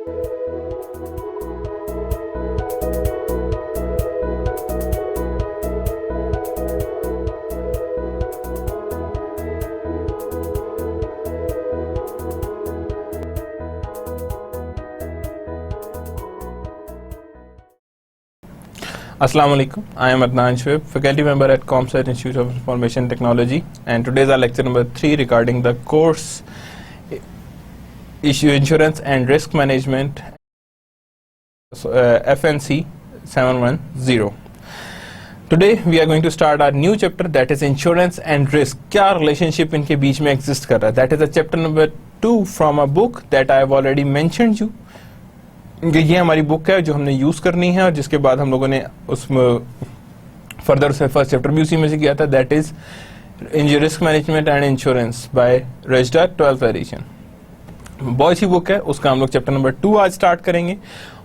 Assalamu alaikum. I am Adnan Shoaib, faculty member at ComSci Institute of Information Technology, and today is our lecture number 3 regarding the course issue insurance and risk management, FNC 710. Today we are going to start our new chapter, that is insurance and risk. क्या relationship इनके बीच में exist कर रहा है? That is a chapter number 2 from a book that I have already mentioned you. ये हमारी book है जो हमने यूज करनी है और जिसके बाद हम लोगों ने उसमें फर्दर से फर्स्ट चैप्टर भी उसी में से किया था, that is risk management and insurance by Rejda 12th edition. बहुत सी बुक है, उसका हम लोग चैप्टर नंबर 2 आज स्टार्ट करेंगे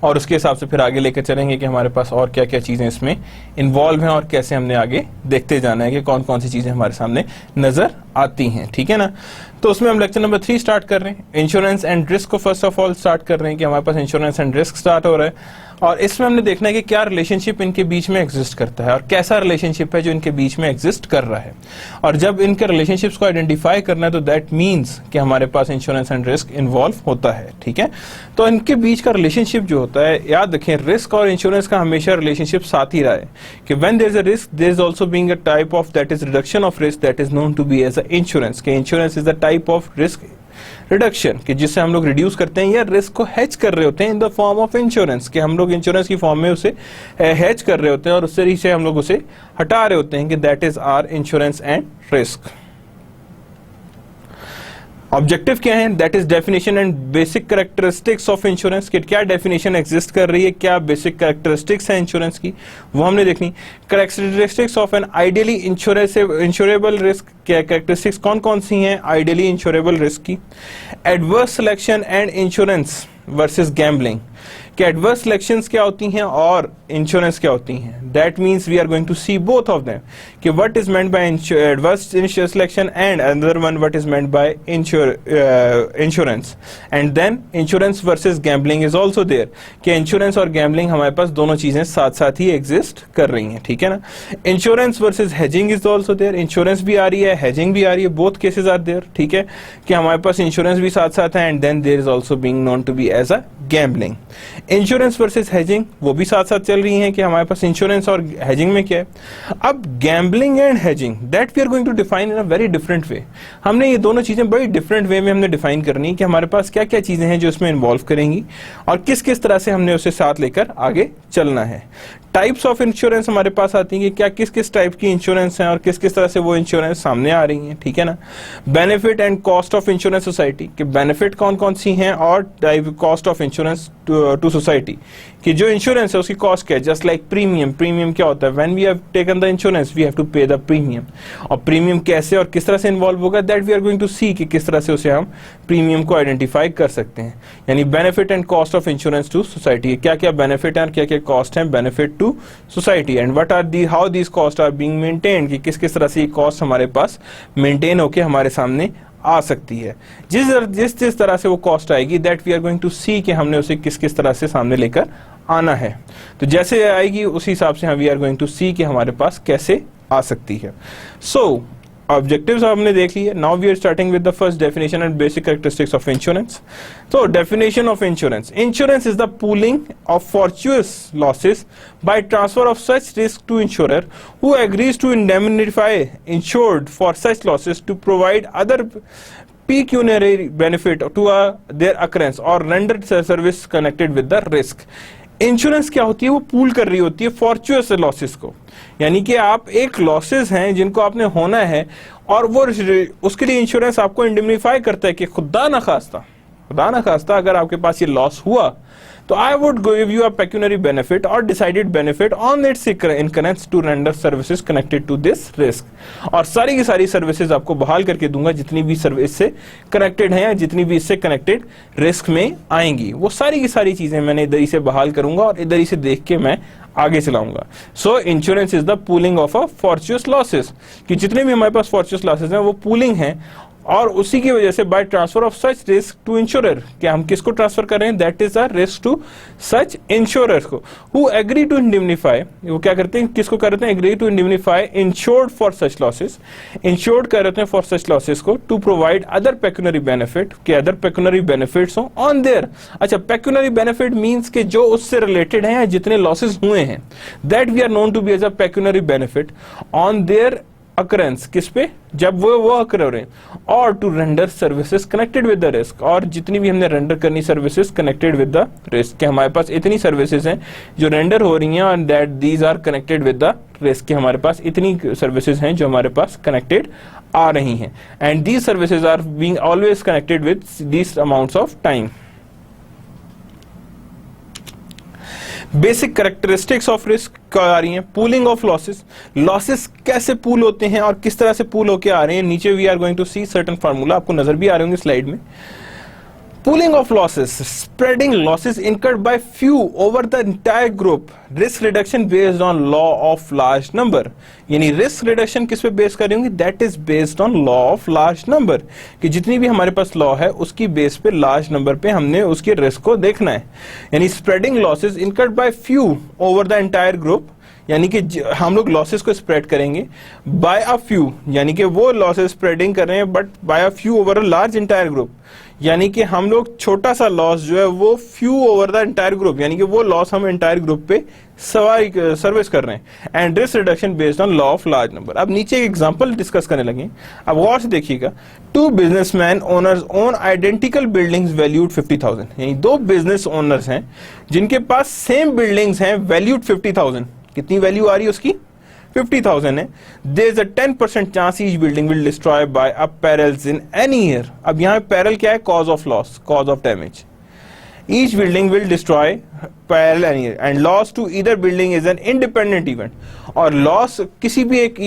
और उसके हिसाब से फिर आगे लेकर चलेंगे कि हमारे पास और क्या क्या चीजें इसमें इन्वॉल्व हैं और कैसे हमने आगे देखते जाना है कि कौन कौन सी चीजें हमारे सामने नजर आती हैं, ठीक है ना। तो उसमें हम लेक्चर नंबर 3 स्टार्ट कर रहे हैं। इंश्योरेंस एंड रिस्क को फर्स्ट ऑफ ऑल स्टार्ट कर रहे हैं कि हमारे पास इंश्योरेंस एंड रिस्क स्टार्ट हो रहा है और इसमें हमने देखना है कि क्या रिलेशनशिप इनके बीच में एग्जिस्ट करता है और कैसा रिलेशनशिप है जो इनके बीच में एग्जिस्ट कर रहा है। और जब इनके रिलेशनशिप्स को आइडेंटिफाई करना है तो दैट मीन्स कि हमारे पास इंश्योरेंस एंड रिस्क इन्वॉल्व होता है, ठीक है। तो इनके बीच का रिलेशनशिप जो होता है, याद रखें रिस्क और इंश्योरेंस का हमेशा रिलेशनशिप साथ ही रहा है कि when there is a risk there is also being a type of that is reduction of risk that is known to be as a insurance. के insurance is the type of risk reduction कि जिससे हम लोग reduce करते हैं या risk को hedge कर रहे होते हैं in the form of insurance, कि हम लोग इंश्योरेंस की फॉर्म में उसे हेज कर रहे होते हैं और उस तरीके से हम लोग उसे हटा रहे होते हैं कि that is are insurance and risk. Objective क्या है? That is definition and basic characteristics of insurance. कि क्या डेफिनेशन एग्जिस्ट कर रही है, क्या बेसिक कैरेक्टरिस्टिक्स है इंश्योरेंस की, वो हमने देखनी। Characteristics of an ideally insurable risk, क्या कैरेक्टरिस्टिक्स कौन कौन सी हैं आइडियली इंश्योरेबल रिस्क की। Adverse selection and insurance versus gambling, कि एडवर्स सिलेक्शंस क्या होती हैं और इंश्योरेंस क्या होती हैं। That means we are going to see both of them कि what is meant by adverse selection and another one what is meant by insurance. And then insurance versus gambling is also there, कि insurance और gambling हमारे पास दोनों चीजें साथ साथ ही exist कर रही हैं, ठीक है ना। Insurance versus hedging is also there, insurance भी आ रही है, हेजिंग भी आ रही है, बोथ केसेस आर देयर, ठीक है, कि हमारे पास इंश्योरेंस भी साथ साथ है and then there is also being known to be as a gambling. Insurance versus hedging वो भी साथ साथ चल रही हैं कि हमारे पास इंश्योरेंस और हेजिंग में क्या है। अब gambling and hedging that we are going to define in a very different way. हमने ये दोनों चीजें बड़ी डिफरेंट वे में हमने डिफाइन करनी है कि हमारे पास क्या क्या चीजें हैं जो इसमें इन्वॉल्व करेंगी और किस किस तरह से हमने उसे साथ लेकर आगे चलना है। टाइप्स ऑफ इंश्योरेंस हमारे पास आती हैं कि क्या किस किस टाइप की इंश्योरेंस हैं और किस किस तरह से वो इंश्योरेंस सामने आ रही हैं, ठीक है ना। Benefit and cost of insurance society, कि बेनिफिट कौन कौन सी हैं और type cost of insurance to society, कि जो इंश्योरेंस है उसकी कॉस्ट क्या है। जस्ट लाइक प्रीमियम, प्रीमियम क्या होता है, when we have taken the insurance we have to pay the premium, और प्रीमियम कैसे और किस तरह से इन्वॉल्व होगा that we are going to see कि किस तरह से उसे हम प्रीमियम को आइडेंटिफाई कर सकते हैं। यानी benefit and cost of insurance to society, क्या क्या बेनिफिट है और क्या क्या कॉस्ट है benefit to society, and what are the how these cost are being maintained, कि किस किस तरह से ये कॉस्ट हमारे पास मेंटेन होकर हमारे सामने आ सकती है। जिस तरह से वो कॉस्ट आएगी that we are going to see कि हमने उसे किस किस तरह से सामने लेकर आना है। तो जैसे आएगी उसी हिसाब से we are going to see कि हमारे पास कैसे आ सकती है। सो ऑब्जेक्टिव्स हमने देख लिए। Now we are starting with the first definition and basic characteristics of insurance. तो definition of insurance, insurance is the pooling of fortuitous losses by transfer of such risk to insurer who agrees to indemnify insured for such losses to provide other pecuniary benefit to their occurrence or render service connected with the risk। Insurance क्या होती है, वो pool कर रही होती है फॉर्चुअस losses को, यानी कि आप एक लॉसेस हैं जिनको आपने होना है और वो उसके लिए इंश्योरेंस आपको इंडेमनिफाई करता है कि खुदा ना खास्ता अगर आपके पास ये लॉस हुआ तो I would give you a pecuniary benefit और decided benefit on its incurrence to render services connected to this risk, और सारी की सारी सर्विसेज आपको बहाल करके दूंगा जितनी भी सर्विस से कनेक्टेड हैं या जितनी भी इससे कनेक्टेड रिस्क में आएंगी, वो सारी की सारी चीजें मैंने इधर ही से बहाल करूंगा और इधर ही से देख के मैं आगे चलाऊंगा। So insurance is the pooling of a fortuitous losses, कि जितने भी हमारे पास फॉर्चुअस लॉसेस हैं वो पूलिंग हैं और उसी की वजह से by transfer of such risk to insurer, क्या हम किसको ट्रांसफर कर रहे हैं, that is a risk to such insurer को, हु एग्री टू इंडिमनिफाई, वो क्या करते हैं, किसको करते हैं, agree to indemnify insured for such losses, insured कर रहे हैं फॉर सच लॉसेस को, to provide other pecuniary benefit, के अदर पेक्यूनरी बेनिफिट्स हो ऑन देयर, अच्छा पेक्यूनरी बेनिफिट मींस के जो उससे रिलेटेड हैं या जितने लॉसेस हुए हैं, that we are known to be as a pecuniary benefit on their occurrence, किस पे, जब वो अकर हो रहे हैं, और to render services connected with the risk, और जितनी भी हमने रेंडर करनी services connected with the risk, कि हमारे पास इतनी सर्विसेज हैं जो रेंडर हो रही हैं और that these are connected with the risk, कि हमारे पास इतनी सर्विसेज हैं जो हमारे पास कनेक्टेड आ रही हैं, and these services are being always connected with these amounts of time. Basic characteristics of risk क्या आ रही हैं, पूलिंग ऑफ लॉसेस, लॉसेस कैसे पूल होते हैं और किस तरह से पूल होके आ रहे हैं, नीचे we are going to see certain formula, आपको नजर भी आ रहे होंगे स्लाइड में। Pooling of losses, spreading losses incurred by few over the entire group, risk reduction based on law of large number, यानी risk reduction किस पे बेस कर रही होंगी, that is based on law of large number, कि जितनी भी हमारे पास लॉ है उसकी बेस पे लार्ज नंबर पे हमने उसके रिस्क को देखना है, यानी spreading losses incurred by few over the entire group, यानी कि हम लोग लॉसेस को स्प्रेड करेंगे बाय अ फ्यू, यानी कि वो लॉसेस स्प्रेडिंग कर रहे हैं but by a few over a large entire group, यानी कि हम लोग छोटा सा लॉस जो है वो few over the entire group, यानी कि वो लॉस हम एंटायर ग्रुप पे सर्विस कर रहे हैं, and risk reduction based on law of large number. अब नीचे एक एग्जांपल डिस्कस करने लगे, अब गौर से देखिएगा, two businessman owners own identical buildings valued 50,000, यानी दो बिजनेस ओनर्स हैं जिनके पास सेम बिल्डिंग्स हैं वैल्यूड 50,000, कितनी वैल्यू आ रही है उसकी, 50,000 है, there is a 10% chance each building will destroy by a perils in any year, अब यहाँ पेरिल क्या है, cause of loss, cause of damage, each building will destroy peril any year, and loss to either building is an independent event, और loss किसी भी एक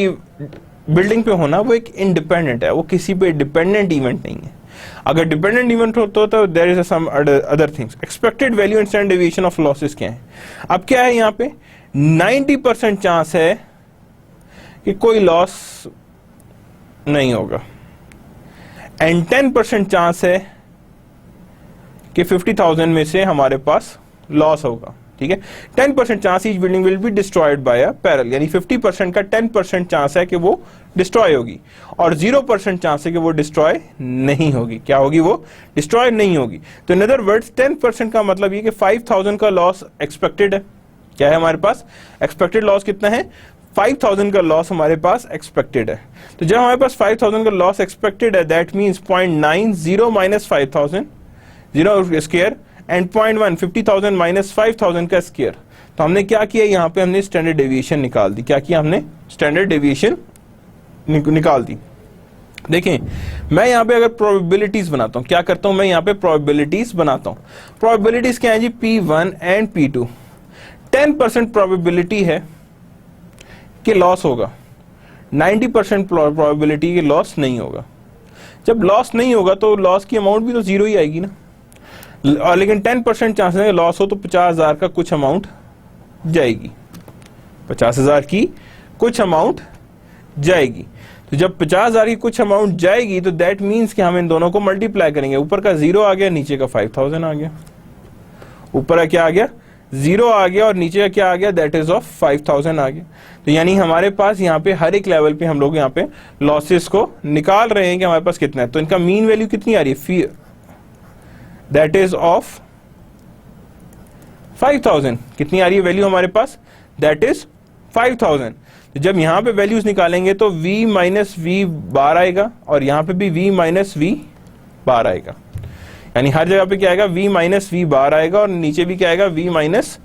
building पे होना वो एक इंडिपेंडेंट है, वो किसी पे डिपेंडेंट इवेंट नहीं है, अगर डिपेंडेंट इवेंट होता तो there is some other things. Expected value and standard deviation of losses क्या है, अब क्या है यहाँ पे 90% चांस है कि कोई लॉस नहीं होगा, एंड 10% चांस है कि 50,000 में से हमारे पास लॉस होगा, ठीक है, 10% chance each building will be destroyed by a peril, यानी 50% का 10% चांस है कि वो डिस्ट्रॉय होगी, और 0% चांस है कि वो डिस्ट्रॉय नहीं होगी, क्या होगी, वो डिस्ट्रॉय नहीं होगी। तो इन अदर वर्ड्स 10% का मतलब ये कि 5,000 का लॉस एक्सपेक्टेड है, क्या है हमारे पास, एक्सपेक्टेड लॉस कितना है, 5,000 का लॉस हमारे पास एक्सपेक्टेड है, तो जब हमारे पास 5,000 का लॉस एक्सपेक्टेड है, that means 0.90 minus 5,000 0 square and 0.1 50,000 minus 5,000 का स्क्वायर, तो हमने क्या किया, यहाँ पे हमने स्टैंडर्ड डेविएशन निकाल दी, क्या किया हमने, स्टैंडर्ड डेविएशन निकाल दी। देखें मैं यहाँ पे अगर प्रोबेबिलिटीज बनाता हूँ, क्या करता हूँ मैं यहाँ पे प्रोबेबिलिटीज बनाता हूँ, प्रोबेबिलिटीज क्या है जी, P1 एंड P2, 10% प्रोबेबिलिटी है कि लॉस होगा, 90% प्रोबेबिलिटी कि लॉस नहीं होगा, जब लॉस नहीं होगा तो लॉस की अमाउंट भी तो जीरो ही आएगी ना, और लेकिन 10% चांस है लॉस हो तो 50,000 का कुछ अमाउंट जाएगी, 50,000 की कुछ अमाउंट जाएगी, तो जब 50,000 की कुछ अमाउंट जाएगी तो दैट मीन्स कि हम इन दोनों को मल्टीप्लाई करेंगे, ऊपर का 0 आ गया, नीचे का 5,000 आ गया, ऊपर का क्या आ गया, 0 आ गया और नीचे का क्या आ गया, दैट इज ऑफ 5,000 आ गया, तो यानी हमारे पास यहाँ पे हर एक लेवल पे हम लोग यहाँ पे लॉसेस को निकाल रहे हैं कि हमारे पास कितना है, तो इनका मीन वैल्यू कितनी आ रही है, दैट इज ऑफ 5,000, कितनी आ रही है वैल्यू हमारे पास, दैट इज 5,000, तो जब यहाँ पे वैल्यूज निकालेंगे तो v माइनस वी बार आएगा और यहाँ पे भी v माइनस वी बार आएगा, यानी हर जगह पे क्या आएगा, v माइनस वी बार आएगा और नीचे भी क्या आएगा, v माइनस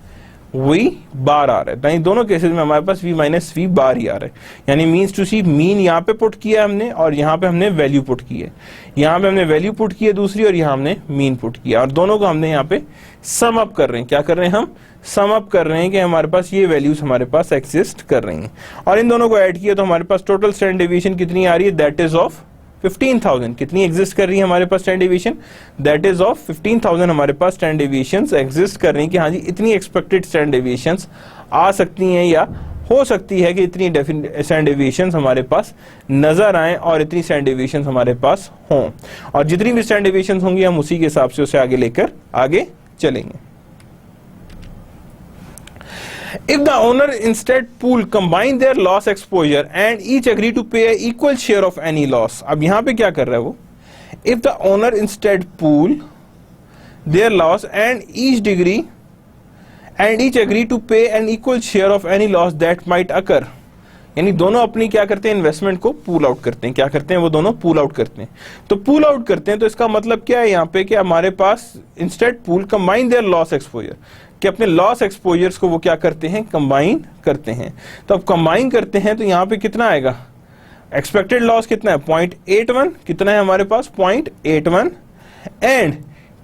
वी बार आ रहा है, यानी दोनों केसेस में हमारे पास v माइनस वी बार ही आ रहा है, यानी मीन्स टू सी मीन यहाँ पे पुट किया हमने और यहाँ पे हमने वैल्यू पुट की है, यहाँ पे हमने वैल्यू पुट की है दूसरी और यहाँ हमने मीन पुट किया, और दोनों को हमने यहाँ पे सम अप कर रहे हैं, क्या कर रहे हैं हम, सम अप कर रहे हैं कि हमारे पास ये वैल्यूज हमारे पास एग्जिस्ट कर रही हैं, और इन दोनों को ऐड किया तो हमारे पास टोटल स्टैंडर्ड डेविएशन कितनी आ रही है, दैट इज ऑफ 15,000, कितनी एग्जिस्ट कर रही है हमारे पास standard deviation, that is of 15,000 हमारे पास स्टैंडर्ड डेविएशंस एग्जिस्ट कर रही हैं कि हाँ जी इतनी एक्सपेक्टेड स्टैंडर्ड डेविएशंस आ सकती हैं या हो सकती है कि इतनी स्टैंडर्ड डेविएशंस हमारे पास नजर आए और इतनी स्टैंडर्ड डेविएशंस हमारे पास हों, और जितनी भी स्टैंडर्ड डेविएशंस होंगी हम उसी के हिसाब से उसे आगे लेकर आगे चलेंगे। If the owner instead pool combine their loss exposure and each agree to pay an equal share of any loss, अब यहां पे क्या कर रहा है वो, if the owner instead pool their loss and each agree to pay an equal share of any loss that might occur, यानी दोनों अपनी क्या करते हैं, इन्वेस्टमेंट को पूल आउट करते हैं। क्या करते हैं वो दोनों, पूल आउट करते हैं। तो पूल आउट करते हैं तो इसका मतलब क्या है यहाँ पे कि हमारे पास instead pool combine their loss exposure, कि अपने लॉस एक्सपोजर्स को वो क्या करते हैं, कंबाइन करते हैं। तो अब कंबाइन करते हैं तो यहाँ पे कितना आएगा, एक्सपेक्टेड लॉस कितना है 0.81, कितना है हमारे पास 0.81, एंड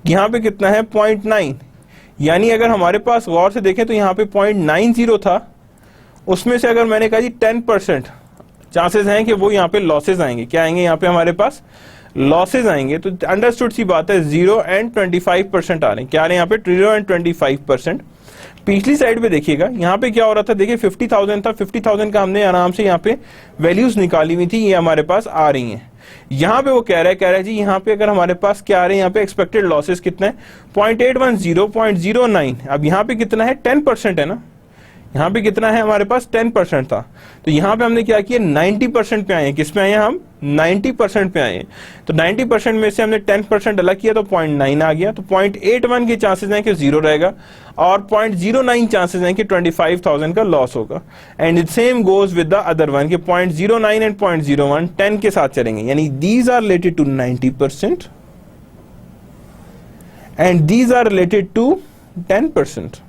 यहाँ पे कितना है 0.9, यानी अगर हमारे पास गौर से देखें तो यहाँ पे 0.90 था, उसमें से अगर मैंने कहा जी 10% चांसेस हैं कि वो यहाँ पे लॉसेज आएंगे। क्या आएंगे यहाँ पे हमारे पास, लॉसेज आएंगे। तो अंडरस्टूड सी बात है 0 एंड 25% आ रहे हैं। क्या आ रहे हैं यहाँ पे 0 एंड 25%। पिछली साइड पे देखिएगा यहाँ पे क्या हो रहा था, देखिए 50,000 था, 50,000 का हमने आराम से यहाँ पे वैल्यूज निकाली हुई थी, ये हमारे पास आ रही हैं। यहाँ पे वो कह रहा है जी यहाँ पे अगर हमारे पास क्या आ रहे हैं, यहाँ पे एक्सपेक्टेड लॉसेस कितना है 0.810, 0.09। अब यहाँ पे कितना है 10% है ना, यहाँ पे कितना है हमारे पास 10% था। तो यहाँ पे हमने क्या किया 90% पे आए हैं। किस पे आए हैं हम, 90% पे आए हैं। तो 90% में से हमने 10% अलग किया तो 0.9 आ गया। तो 0.81 के चांसेस हैं कि 0 रहेगा और 0.09 चांसेस हैं कि 25,000 का लॉस होगा। And same goes with the other one कि 0.09 एंड 0.01 10 के साथ चलेंगे, यानी these are related to 90% and these are related to 10%।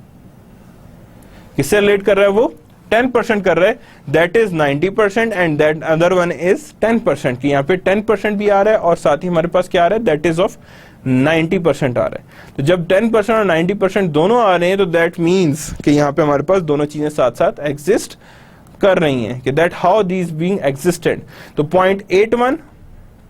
किससे रिलेट कर रहा है वो, 10% कर रहा है, that is 90% and that other one is 10%। कि यहाँ पे 10% भी आ रहा है और साथ ही हमारे पास क्या आ रहा है, दैट इज ऑफ 90% आ रहा है। तो जब 10% और 90% दोनों आ रहे हैं तो दैट मीन्स कि यहाँ पे हमारे पास दोनों चीजें साथ साथ एग्जिस्ट कर रही हैं, कि that how these being existed. तो 0.81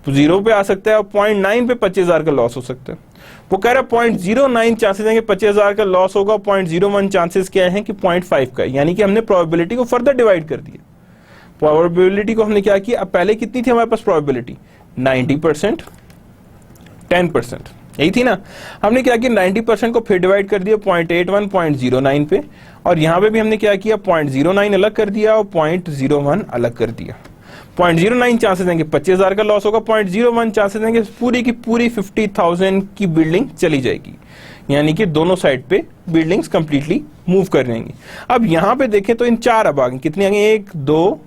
0 पे आ सकता है और 0.9 पे 25,000 का लॉस हो सकता है। वो कह रहा है 0.09 चांसेस हैं कि 25,000 का लॉस होगा, 0.01 चांसेस क्या है कि 0.5 का, यानी कि हमने प्रोबेबिलिटी को फर्दर डिवाइड कर दिया। प्रोबेबिलिटी को हमने क्या किया, अब पहले कितनी थी हमारे पास प्रोबेबिलिटी 90%, 10%, यही थी ना। हमने क्या किया 90% को फिर डिवाइड कर दिया 0.81, 0.09 पे, और यहां पे भी हमने क्या किया 0.09 अलग कर दिया और 0.01 अलग कर दिया। 0.09 चांसेस हैं कि 25,000 का लॉस होगा, 0.01 चांसेस हैं कि पूरी की पूरी 50,000 की बिल्डिंग चली जाएगी, यानी कि दोनों साइड पे बिल्डिंग्स कंप्लीटली मूव कर जाएंगी। अब यहां पे देखें तो इन 4 अब आ गए, कितनी आ गई 1 2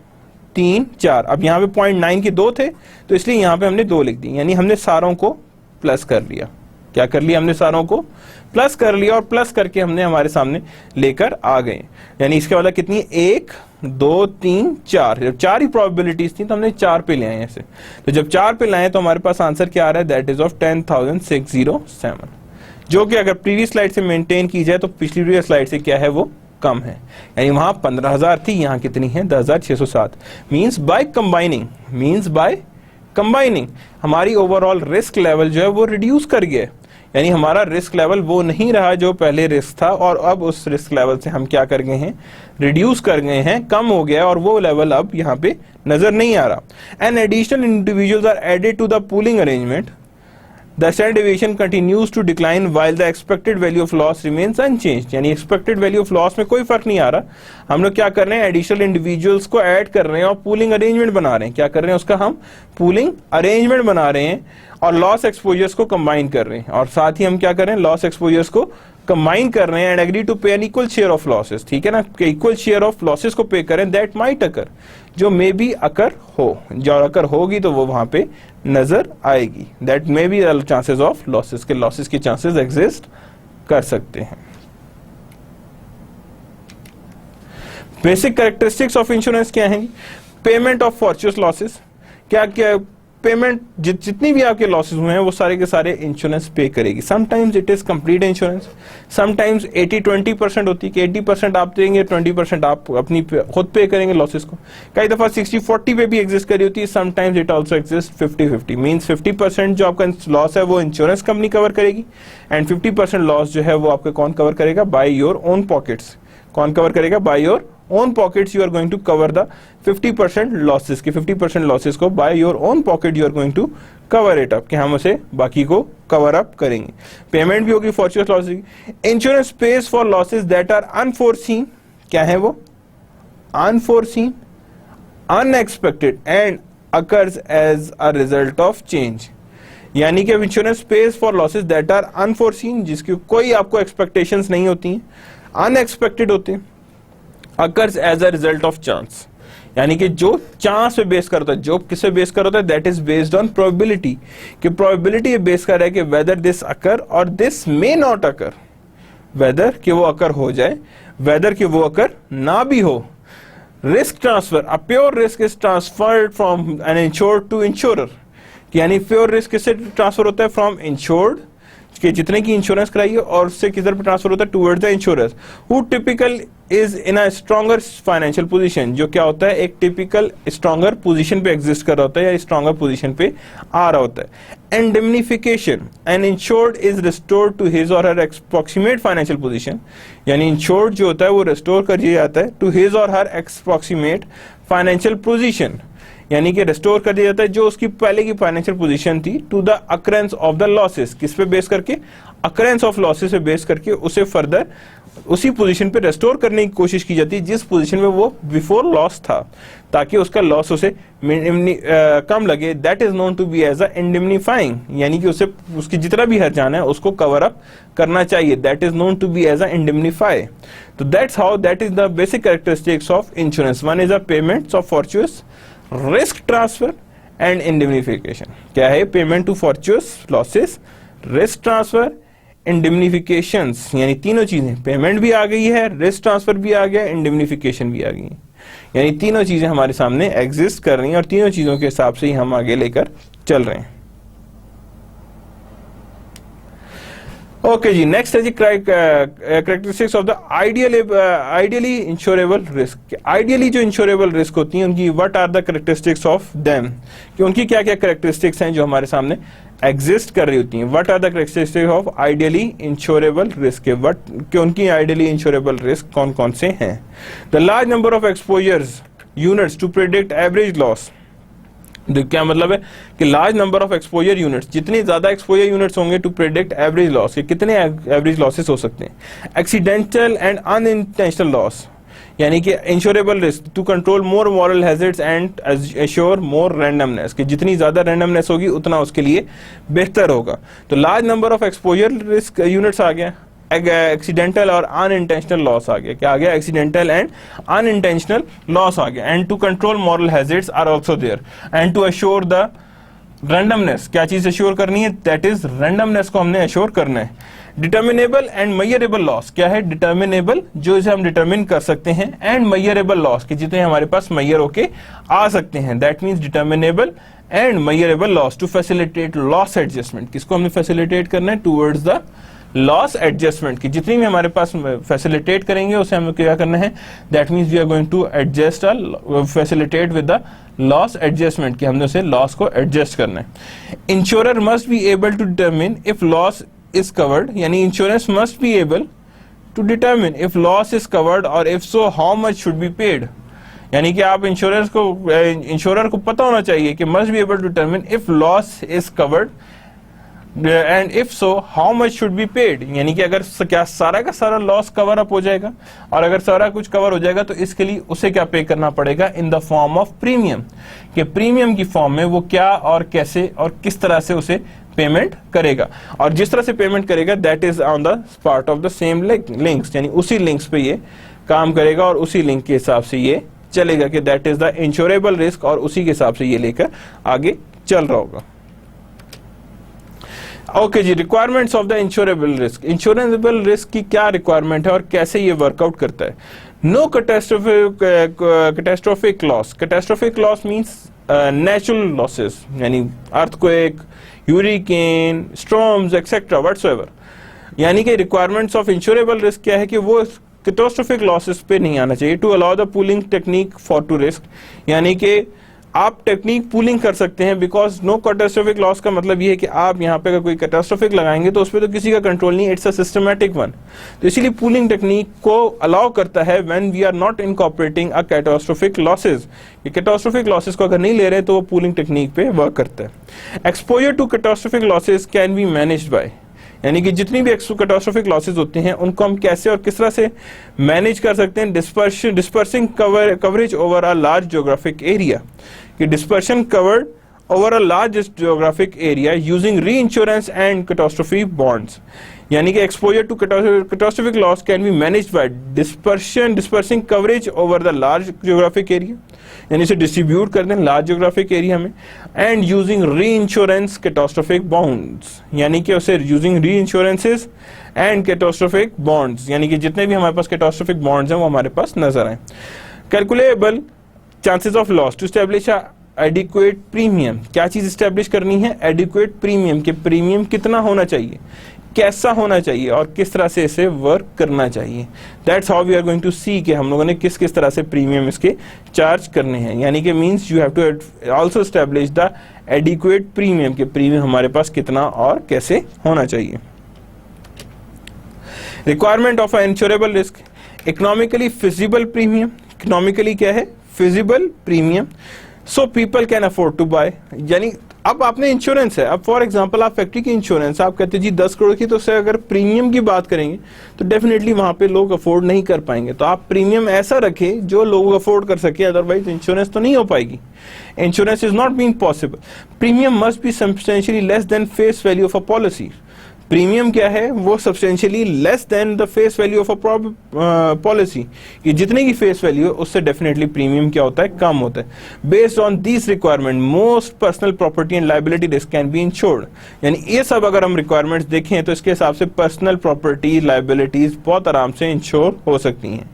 3 4। अब यहां पे 0.9 के 2 थे तो इसलिए यहां पे हमने 2 लिख दी, यानी हमने सारों को प्लस कर लिया। क्या कर लिया हमने, सारों को प्लस कर लिया और प्लस करके हमने हमारे सामने लेकर आ गए। यानी इसके मतलब कितनी 1 2 3 4, जब 4 ही प्रोबेबिलिटीज थी तो हमने 4 पे ले आए ऐसे। तो जब 4 पे लाए तो हमारे पास आंसर क्या आ रहा है, दैट इज ऑफ 10,607, जो कि अगर प्रीवियस स्लाइड से मेंटेन की जाए तो पिछली प्रीवियस स्लाइड से क्या है वो कम है। यानी वहां 15,000 थी, यहाँ कितनी है 10,607। मीन्स बाय कंबाइनिंग हमारी ओवरऑल रिस्क लेवल जो है वो रिड्यूस कर गया है। यानी हमारा रिस्क लेवल वो नहीं रहा जो पहले रिस्क था, और अब उस रिस्क लेवल से हम क्या कर गए हैं, रिड्यूस कर गए हैं, कम हो गया, और वो लेवल अब यहाँ पे नजर नहीं आ रहा। And additional individuals are added to the pooling arrangement, the standard deviation continues to decline while the expected value of loss remains unchanged. यानी एक्सपेक्टेड वैल्यू ऑफ लॉस में कोई फर्क नहीं आ रहा। हम लोग क्या कर रहे हैं, एडिशनल इंडिविजुअल्स को ऐड कर रहे हैं और पूलिंग अरेंजमेंट बना रहे हैं। क्या कर रहे हैं, उसका हम पूलिंग अरेंजमेंट बना रहे हैं और लॉस एक्सपोजर्स को कंबाइन कर रहे हैं, और साथ ही हम क्या कर रहे हैं, लॉस एक्सपोजर्स को कंबाइन कर रहे हैं and agree to pay an equal share of losses. ठीक है ना, इक्वल शेयर ऑफ लॉसेस को पे करें, दैट माइट अकर, जो मे बी अकर हो, जो अकर होगी तो वो वहां पे नजर आएगी। That may be chances of losses, के लॉसेस के चांसेस एग्जिस्ट कर सकते हैं। बेसिक कैरेक्टरिस्टिक्स ऑफ इंश्योरेंस क्या है, पेमेंट ऑफ फॉर्चूस लॉसेस। क्या क्या पेमेंट, जितनी भी आपके लॉसेस हुए हैं वो सारे के सारे इंश्योरेंस पे करेगी। Sometimes it is complete insurance, sometimes 80-20% होती है कि 80% आप देंगे, 20% आप अपनी खुद पे करेंगे लॉसेस को। कई दफा 60-40 पे भी एग्जिस्ट करी होती है, sometimes it also exist 50-50। Means 50% जो आपका लॉस है वो इंश्योरेंस कंपनी कवर करेगी, एंड 50% लॉस जो है वो आपके कौन कवर करेगा, बाय योर ओन पॉकेट्स। कौन कवर करेगा, by your own pockets you are going to cover the 50% losses के 50% लॉसेस को by your own pocket you are going to cover it up, कि हम उसे बाकी को कवर अप करेंगे। पेमेंट भी होगी fortuitous losses. Insurance pays for losses that are unforeseen, क्या है वो? Unforeseen, unexpected and occurs as a result of change. यानी कि insurance pays for losses that are unforeseen, जिसकी कोई आपको एक्सपेक्टेशंस नहीं होती हैं, अनएक्सपेक्टेड होते हैं, occurs as a result of chance, यानी कि जो चांस पे बेस करता है, जो किससे बेस कर होता है, that is based on probability, कि प्रोबेबिलिटी ये बेस कर रहा है कि वेदर दिस अकर और this may not occur, whether कि वो अकर हो जाए, वेदर कि वो अकर ना भी हो। Risk transfer, a pure risk is transferred from an insured to insurer, यानी प्योर रिस्क किससे ट्रांसफर होता है? फ्रॉम इंश्योर्ड, कि जितने की इंश्योरेंस कराई है, और उससे किधर पे ट्रांसफर होता है? Towards the insurer who typical is in a stronger financial position, जो क्या होता है? एक टिपिकल स्ट्रॉन्गर पोजीशन पे एग्जिस्ट कर रहा होता है या स्ट्रॉन्गर पोजीशन पे आ रहा होता है। Indemnification, an insured is restored to his और हर अप्रॉक्सीमेट फाइनेंशियल पोजीशन, यानी इंश्योर्ड जो होता है वो रिस्टोर कर दिया जाता है टू हिज और हर अप्रॉक्सीमेट फाइनेंशियल पोजीशन, यानी कि रिस्टोर कर दिया जाता है जो उसकी पहले की फाइनेंशियल पोजीशन थी, to the occurrence of the losses, किस पे बेस करके? अकरेंस ऑफ लॉसेस पे बेस करके उसे फर्दर उसी पोजीशन पे रिस्टोर करने की कोशिश की जाती है जिस पोजीशन में वो बिफोर लॉस था, ताकि उसका लॉस उसे कम लगे। That is known to be as a indemnifying, यानी कि उसे उसकी जितना भी हर्जाना है उसको कवर अप करना चाहिए। That is known to be as a indemnify. तो that's how, that is the basic characteristics of insurance. One is a payments of fortuitous, risk transfer and indemnification. क्या है? Payment to fortuitous losses, risk transfer, indemnifications, यानी तीनों चीजें, payment भी आ गई है, risk transfer भी आ गया, इंडेमनिफिकेशन भी आ गई है, यानी तीनों चीजें हमारे सामने एग्जिस्ट कर रही हैं और तीनों चीजों के हिसाब से ही हम आगे लेकर चल रहे हैं। ओके जी, नेक्स्ट है जी characteristics of the ideally insurable risk. Ideally जो इंश्योरेबल रिस्क होती हैं उनकी what are the characteristics of them, कि उनकी क्या क्या कैरेक्टरिस्टिक्स हैं जो हमारे सामने एग्जिस्ट कर रही होती हैं। What are the characteristics of ideally insurable risk, कि उनकी आइडियली इंश्योरेबल रिस्क कौन कौन से हैं। The large number of exposures units to predict average loss. क्या मतलब है? कि large number of exposure units, जितनी ज्यादा एक्सपोजर यूनिट्स होंगे टू प्रेडिक्ट एवरेज लॉस, के कितने एवरेज लॉसेस हो सकते हैं। एक्सीडेंटल एंड अनइंटेंशनल लॉस, यानी कि insurable risk to control more moral hazards and assure more randomness, कि जितनी ज्यादा रैंडमनेस होगी उतना उसके लिए बेहतर होगा। तो large number of exposure risk units आ गया, एक्सीडेंटल और अनइंटेंशनल लॉस आ गया। क्या आ गया? एक्सीडेंटल एंड अनइंटेंशनल लॉस आ गया। And to control moral hazards are also there and to assure the randomness. क्या चीज एश्योर करनी है? दैट इज रैंडमनेस को हमने एश्योर करना है। डिटर्मिनेबल एंड मेजरेबल लॉस, क्या है? डिटर्मिनेबल जो इसे हम डिटर्मिन कर सकते हैं, एंड मेजरेबल लॉस कि जितने हमारे पास मेजर होके आ सकते हैं। That means determinable and measurable loss to facilitate loss adjustment. किसको हमने फैसिलिटेट करना है? टूवर्ड्स द लॉस एडजस्टमेंट, की जितनी भी हमारे पास फैसिलिटेट करेंगे उसे हमें क्या करना है? That means we are going to adjust facilitate with the loss adjustment, कि हमने उसे लॉस को एडजस्ट करना है। Insurer must be able to determine if loss is covered, यानी insurance must be able to determine if loss is covered और if so how much should be paid, यानी कि आप इंश्योरर को पता होना चाहिए कि must be able to determine if loss is covered and if so how much should be paid, यानी कि अगर क्या सारा का सारा लॉस कवर अप हो जाएगा, और अगर सारा कुछ कवर हो जाएगा तो इसके लिए उसे क्या पे करना पड़ेगा? In the form of premium, कि प्रीमियम की फॉर्म में वो क्या और कैसे और किस तरह से उसे पेमेंट करेगा, और जिस तरह से पेमेंट करेगा that is on the part of the same links, यानी उसी लिंक्स पे ये काम करेगा और उसी लिंक के हिसाब से ये चलेगा, कि that is the insurable risk, और उसी के हिसाब से ये लेकर आगे चल रहा होगा। ओके जी, requirements of the insurable risk. Insurable risk की क्या रिक्वायरमेंट है और कैसे ये वर्कआउट करता है? No catastrophic loss. Catastrophic loss means natural losses, यानी earthquake, hurricane, storms etcetera whatsoever, यानी कि रिक्वायरमेंट्स ऑफ इंश्योरेबल रिस्क क्या है कि वो कैटास्ट्रोफिक लॉसेस पे नहीं आना चाहिए। To allow the pooling technique for to risk, यानी कि आप टेक्निक पूलिंग कर सकते हैं, बिकॉज नो कैटास्ट्रोफिक लॉस का मतलब ये है कि आप यहाँ पे अगर कोई कैटास्ट्रोफिक लगाएंगे तो उस पर तो किसी का कंट्रोल नहीं, इट्स अ सिस्टमैटिक वन। तो इसीलिए पूलिंग टेक्निक को अलाउ करता है when we are not incorporating a catastrophic losses. ये कैटास्ट्रोफिक लॉसेज को अगर नहीं ले रहे तो वो पूलिंग टेक्निक पे वर्क करता है। Exposure to catastrophic losses can be managed by, यानी कि जितनी भी कैटास्ट्रोफिक लॉसेज होते हैं उनको हम कैसे और किस तरह से मैनेज कर सकते हैं। Dispersing coverage over a large geographic area, कि dispersion covered over a large geographic area using reinsurance and catastrophe bonds, यानी कि exposure to catastrophic loss can be managed by dispersing coverage over the large geographic area, यानी इसे distribute कर दें large geographic area में, and using reinsurance catastrophic bonds, यानी कि उसे यूजिंग री इंश्योरेंसेस एंड कैटास्ट्रोफिक बॉन्ड्स, यानी कि जितने भी हमारे पास कैटास्ट्रोफिक बॉन्ड्स हैं वो हमारे पास नजर आए। Calculable chances of loss to establish adequate premium, क्या चीज एस्टेब्लिश करनी है, एडिक्वेट प्रीमियम, के प्रीमियम कितना होना चाहिए, कैसा होना चाहिए और किस तरह से इसे वर्क करना चाहिए। That's how we are going to see कि हम लोगों ने किस किस तरह से प्रीमियम इसके चार्ज करने हैं, यानी कि means you have to also establish the adequate premium, के प्रीमियम हमारे पास कितना और कैसे होना चाहिए। Requirement of insurable risk, economically feasible premium, economically क्या है, feasible premium, so people can afford to buy, यानी अब आपने इंश्योरेंस है, अब फॉर एग्जांपल आप फैक्ट्री की इंश्योरेंस, आप कहते हैं जी 10 करोड़ की, तो उससे अगर प्रीमियम की बात करेंगे तो डेफिनेटली वहां पे लोग अफोर्ड नहीं कर पाएंगे। तो आप प्रीमियम ऐसा रखें जो लोग अफोर्ड कर सके, अदरवाइज इंश्योरेंस तो नहीं हो पाएगी। Insurance is not being possible. Premium must be substantially less than face value of a policy, premium क्या है, वो substantially less than the face value of a policy, कि जितने की फेस वैल्यू है उससे डेफिनेटली प्रीमियम क्या होता है, कम होता है। Based on this requirement most personal property and liability risk can be insured, यानी ये सब अगर हम रिक्वायरमेंट्स देखें तो इसके हिसाब से पर्सनल प्रॉपर्टी लायबिलिटीज बहुत आराम से इंश्योर हो सकती हैं।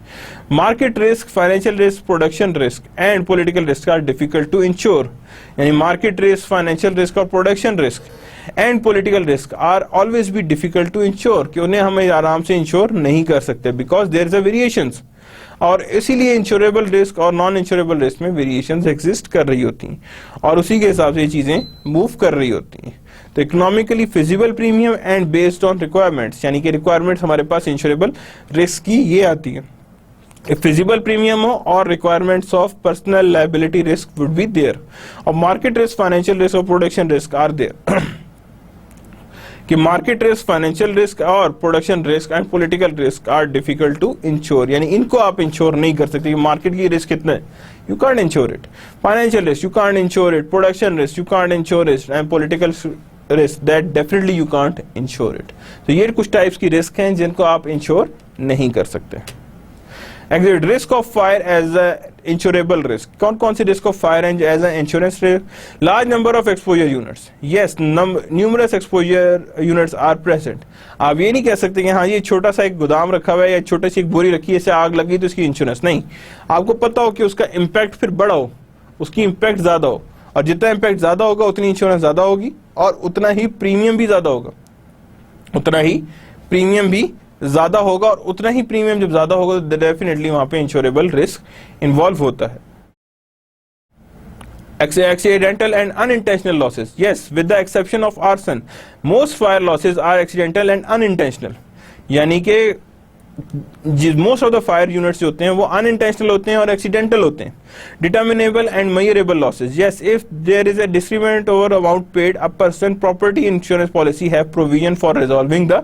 Market risk, financial risk, production risk and political risk are difficult to insure, यानी मार्केट रिस्क, फाइनेंशियल रिस्क और production risk and political risk are always be difficult to insure, कि उन्हें हम आराम से इंश्योर नहीं कर सकते, because there is a variations, और इसीलिए इंश्योरेबल रिस्क और नॉन इंश्योरेबल रिस्क में वेरिएशंस एग्जिस्ट कर रही होती हैं और उसी के हिसाब से ये चीजें मूव कर रही होती हैं। तो economically feasible premium and based on requirements, यानी कि रिक्वायरमेंट्स हमारे पास इंश्योरेबल रिस्क की ये आती है, फिजिबल प्रीमियम हो और requirements of personal liability risk would be there, और मार्केट रिस्क, फाइनेंशियल रिस्क और प्रोडक्शन रिस्क आर देयर, कि मार्केट रिस्क, फाइनेंशियल रिस्क और production risk and political risk are difficult to insure, यानी इनको आप ensure नहीं कर सकते। मार्केट की रिस्क कितना है, you can't ensure it, financial risk you can't ensure it, production risk you can't ensure it and political risk that definitely you can't ensure it. तो ये कुछ टाइप्स की रिस्क हैं जिनको आप इंश्योर नहीं कर सकते। Exit risk of fire as a insurable risk, कौन कौन सी risk of fire and as a insurance risk, large number of exposure units, yes numerous exposure units are present. आप ये नहीं कह सकते कि हाँ ये छोटा सा एक गोदाम रखा हुआ है या छोटी सी एक बोरी रखी है, इससे आग लगी तो इसकी इंश्योरेंस नहीं, आपको पता हो कि उसका इम्पैक्ट फिर बड़ा हो, उसकी इम्पैक्ट ज्यादा हो, और जितना इम्पैक्ट ज्यादा होगा उतनी इंश्योरेंस ज्यादा होगी और उतना ही प्रीमियम भी ज्यादा होगा, उतना ही प्रीमियम भी ज्यादा होगा, और उतना ही प्रीमियम जब ज्यादा होगा तो डेफिनेटली वहां पे इंश्योरेबल रिस्क इन्वॉल्व होता है। Accidental and unintentional losses, yes, with the exception of arson, most fire losses are accidental and unintentional, यानी कि most of the fire units जो होते हैं वो अनइंटेंशनल होते हैं और एक्सीडेंटल होते हैं। Determinable and measurable losses, yes, if there is a discriminate over amount paid, a person property insurance policy have provision for resolving the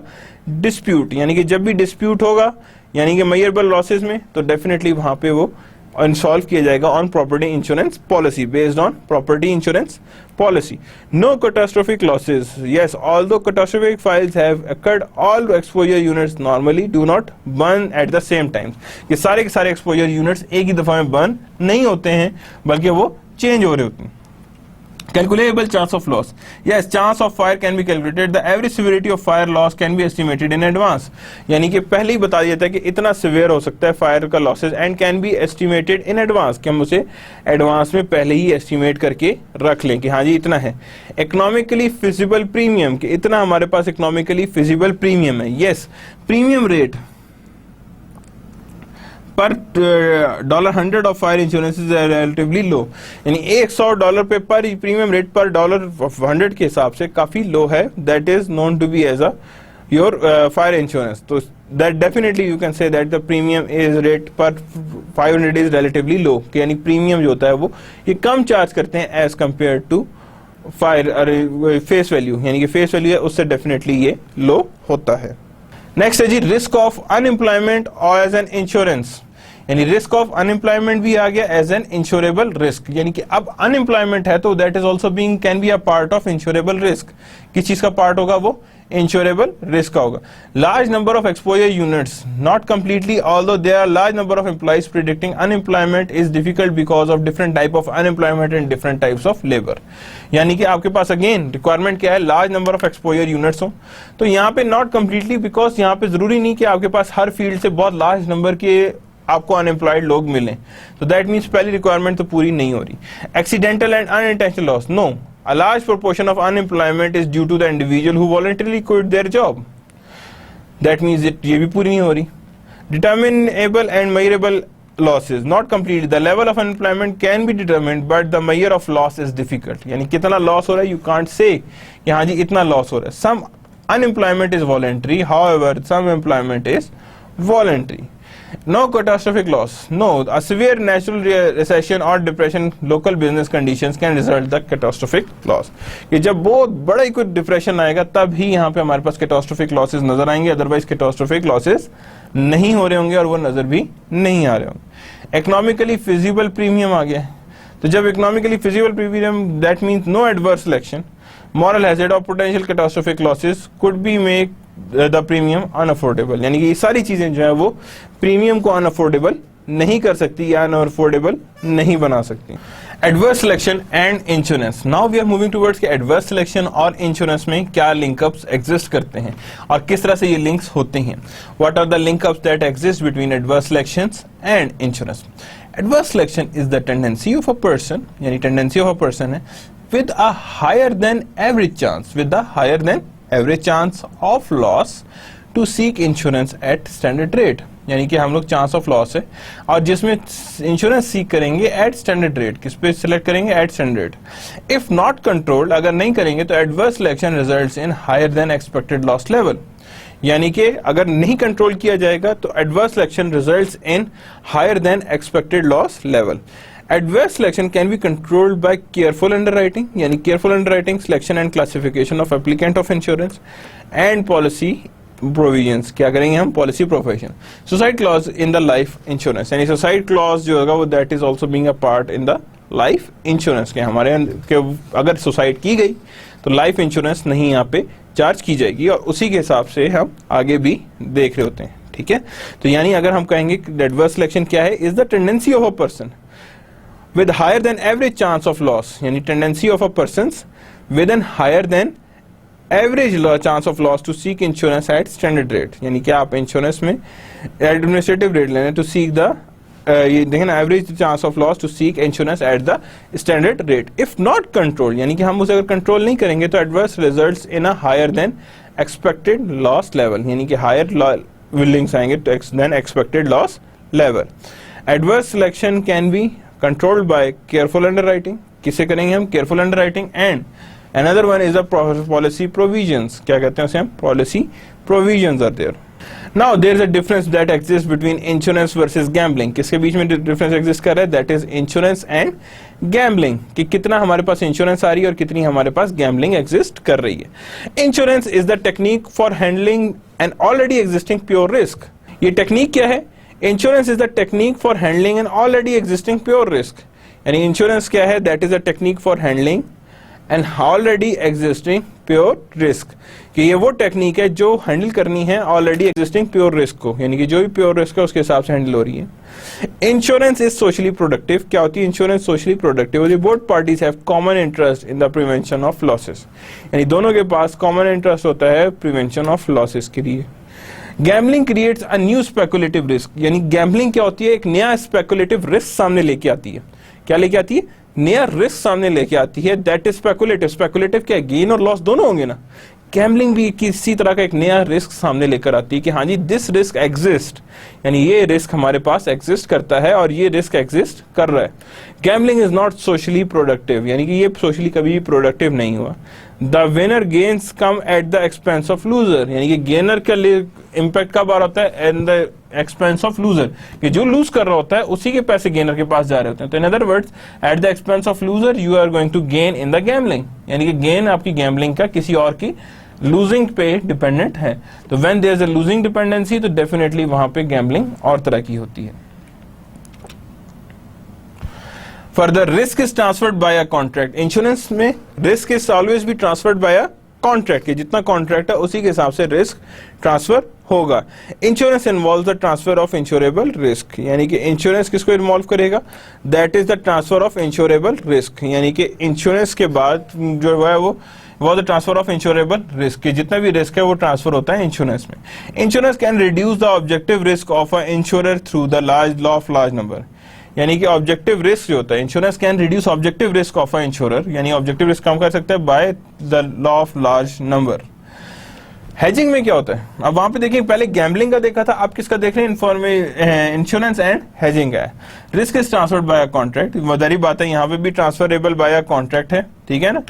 dispute, यानी कि जब भी डिस्प्यूट होगा यानी कि मेजरेबल लॉसेज में तो डेफिनेटली वहां पे वो सॉल्व किया जाएगा on property insurance policy, based on property insurance policy. No catastrophic losses, yes, although catastrophic fires have occurred, all exposure units normally do not burn at the same time, कि सारे के सारे exposure units एक ही दफा में burn नहीं होते हैं बल्कि वो चेंज हो रहे होते हैं। Calculable chance of loss, yes, chance of fire can be calculated, the average severity of fire loss can be estimated in advance, यानी कि पहले ही बता दिया था कि इतना सिवियर हो सकता है फायर का losses, and can be estimated in advance, कि हम उसे एडवांस में पहले ही एस्टिमेट करके रख लें कि हाँ जी इतना है। इकोनॉमिकली फिजिबल प्रीमियम, कि इतना हमारे पास इकोनॉमिकली फिजिबल प्रीमियम है, यस, प्रीमियम रेट पर $100 of fire insurance is relatively low, यानी $100 पे पर प्रीमियम रेट पर $100 के हिसाब से काफी लो है, that is known to be as a your fire insurance. तो that definitely you can say that the premium is rate पर 500 इज रिलेटिवली लो, यानी प्रीमियम जो होता है वो ये कम चार्ज करते हैं as compare to fire face value, यानी कि फेस वैल्यू है उससे डेफिनेटली ये लो होता है. नेक्स्ट है जी रिस्क ऑफ अनएम्प्लॉयमेंट और एज एन इंश्योरेंस, यानी रिस्क ऑफ अनएम्प्लॉयमेंट भी आ गया एज एन इंश्योरेबल रिस्क, यानी कि अब अनएम्प्लॉयमेंट है तो that is also being can be a part of insurable risk. किस चीज का पार्ट होगा वो? इंश्योरेबल रिस्क का होगा. Large number of exposure units, not completely although there are large number of employees predicting unemployment is difficult because of different type of unemployment and different types of labour. यानी कि आपके पास again requirement क्या है? Large number of exposure units हो. तो यहाँ पे नॉट कंप्लीटली, बिकॉज यहाँ पे जरूरी नहीं कि आपके पास हर फील्ड से बहुत लार्ज नंबर के आपको अनएम्प्लॉयड लोग मिलें. तो दैट मीन्स पहली रिक्वायरमेंट तो पूरी नहीं हो रही. Accidental and unintentional loss, no. A large proportion of unemployment is due to the individual who voluntarily quit their job. That means ये भी पूरी नहीं हो रही. Determinable and measurable losses, not completely. The level of unemployment can be determined, but the measure of loss is difficult. यानी कितना loss हो रहा है, you can't say कि हाँ जी इतना लॉस हो रहा है. Some unemployment is voluntary, however, some employment is voluntary. No catastrophic loss. No, a severe natural recession or depression, local business conditions can result the catastrophic loss. कि जब बहुत बड़ा ही कोई डिप्रेशन आएगा तब ही यहाँ पे हमारे पास catastrophic losses नजर आएंगे, अदरवाइज catastrophic losses नहीं हो रहे होंगे और वो नजर भी नहीं आ रहे होंगे. Economically feasible premium आ गया. तो जब economically feasible premium, that means no adverse selection, moral hazard or potential catastrophic losses could be make the premium unaffordable, यानी कि ये सारी चीजें जो है वो प्रीमियम को अनअफोर्डेबल नहीं कर सकती या अनअफोर्डेबल नहीं बना सकती. Adverse selection and insurance. Now we are moving towards के एडवर्स सिलेक्शन और इंश्योरेंस में क्या लिंकअप्स एग्जिस्ट करते हैं और किस तरह से ये लिंक्स होते हैं. What are the linkups that exist between adverse selections and insurance. Adverse selection is the tendency of a person, यानी टेंडेंसी ऑफ अ पर्सन है with a higher than average chance, with a higher than average chance of loss to seek insurance at standard rate, यानी कि हम लोग chance of loss है और जिसमें insurance seek करेंगे एट स्टैंडर्ड रेट. किस पे सिलेक्ट करेंगे? At standard. If not controlled, अगर नहीं करेंगे तो adverse selection results in higher than expected loss level, यानी कि अगर नहीं कंट्रोल किया जाएगा तो adverse selection results in higher than expected loss level. Adverse selection can be controlled by careful underwriting, यानी careful underwriting, selection and classification of applicant of insurance and policy provisions. क्या करेंगे हम? Policy provision. Suicide clause in the life insurance, यानी suicide clause जो होगा वो that is also being a part in the life insurance के हमारे के अगर सुसाइड की गई तो लाइफ इंश्योरेंस नहीं यहाँ पे चार्ज की जाएगी और उसी के हिसाब से हम आगे भी देख रहे होते हैं. ठीक है, तो यानी अगर हम कहेंगे एडवर्स सिलेक्शन क्या है? Is the tendency of a person with higher than average chance of loss, यानी tendency of a person's with an higher than average chance of loss to seek insurance at standard rate, यानी कि आप insurance में administrative rate लेने to seek the ये देखें ना average chance of loss to seek insurance at the standard rate. If not control, यानी कि हम उसे अगर कंट्रोल नहीं करेंगे तो adverse results in a higher than expected loss level, यानी कि हायर विलिंग्स आएंगे than expected loss level. Adverse selection can be controlled by careful underwriting. किसे करेंगे हम? careful underwriting. and another one is the policy provisions. क्या कहते हैं उसे हम? policy provisions are there. Now there is a difference that exists between insurance versus gambling. किसके बीच में difference exist कर रहा है? that is insurance and gambling. कि कितना हमारे पास इंश्योरेंस आ रही है और कितनी हमारे पास गैम्बलिंग एग्जिस्ट कर रही है. Insurance is the technique for handling an already existing pure risk. ये टेक्निक क्या है? Insurance is the technique for handling an already existing pure risk, यानी इंश्योरेंस क्या है? That is a technique for handling an already existing pure risk, कि ये वो technique है जो हैंडल करनी है ऑलरेडी एग्जिस्टिंग प्योर रिस्क को, यानी कि जो भी प्योर रिस्क है उसके हिसाब से हैंडल हो रही है. Insurance is socially productive. क्या होती है insurance? Socially productive. Both parties have common interest in the prevention of losses, यानी दोनों के पास कॉमन इंटरेस्ट होता है प्रिवेंशन ऑफ लॉसेस के लिए. Gambling creates a new speculative risk, यानी गैम्बलिंग क्या होती है? एक नया स्पेकुलेटिव रिस्क सामने लेके आती है. क्या लेके आती है? नया रिस्क सामने लेके आती है. That is speculative. स्पेकुलेटिव क्या है? गेन और लॉस दोनों होंगे ना. गैम्बलिंग भी किसी तरह का एक नया रिस्क सामने लेकर आती है कि हाँ जी दिस रिस्क एग्जिस्ट, यानी ये रिस्क हमारे पास एग्जिस्ट करता है और ये रिस्क एग्जिस्ट कर रहा है। Gambling is not socially productive, यानी कि ये सोशली कभी भी प्रोडक्टिव नहीं हुआ। The winner gains come eight the expense of loser, यानी कि गेनर के लिए इम्पैक्ट कब आ रहा होता है, in the expense of loser, कि जो लूज कर रहा होता है उसी के पैसे गेनर के पास जा रहे होते हैं। तो in other words, at the expense of loser you are going to gain in the gambling, यानी कि गेन आपकी गैम्बलिंग का किसी और की लूजिंग पे डिपेंडेंट है। तो when there is a losing dependency, तो डेफिनेटली वहां पे गैम्बलिंग और तरह की होती है। Further, risk is transferred by a contract. Insurance में risk is always be transferred by a contract, कि जितना कॉन्ट्रैक्ट है उसी के हिसाब से रिस्क ट्रांसफर होगा। Insurance involve the transfer of insurable risk, यानी कि इंश्योरेंस किसको इन्वॉल्व करेगा, that is the transfer of insurable risk, यानी कि इंश्योरेंस के बाद जो है वो the transfer of insurable risk, कि जितना भी रिस्क है वो ट्रांसफर होता है इंश्योरेंस में। Insurance can reduce the objective risk of a insurer through the law of large number, यानी कि ऑब्जेक्टिव रिस्क जो होता है, insurance can reduce objective risk of a insurer, यानी ऑब्जेक्टिव रिस्क कम कर सकता है by the law of large number. Hedging में क्या होता है, अब वहां पे देखिए पहले गैम्बलिंग का देखा था, अब किसका देख रहे हैं, इंश्योरेंस एंड हेजिंग है। Risk is transferred by a contract, वधारी बात है, यहाँ पे भी ट्रांसफरेबल बाय अ कॉन्ट्रैक्ट है, ठीक है ना।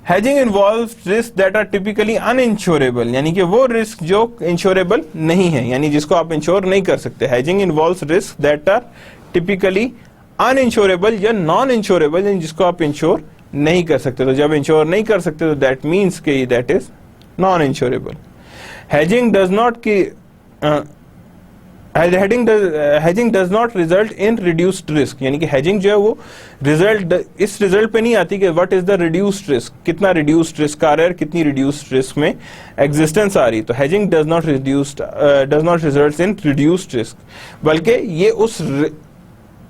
Hedging involves risk that are typically uninsurable, यानी कि वो रिस्क जो इंश्योरेबल नहीं है, यानी जिसको आप इंश्योर नहीं कर सकते। Hedging involves risk that are typically uninsurable या नॉन इंश्योरेबल, यानी जिसको आप इंश्योर नहीं कर सकते। तो जब इंश्योर नहीं कर सकते तो दैट मीन्स कि that is non insurable. Hedging does not की hedging does not result in reduced risk, यानी कि hedging जो है वो रिजल्ट इस रिजल्ट पे नहीं आती कि what is the reduced risk, कितना reduced risk आ रहा है, कितनी reduced risk में existence आ रही। तो hedging does not result in reduced risk, बल्कि ये उस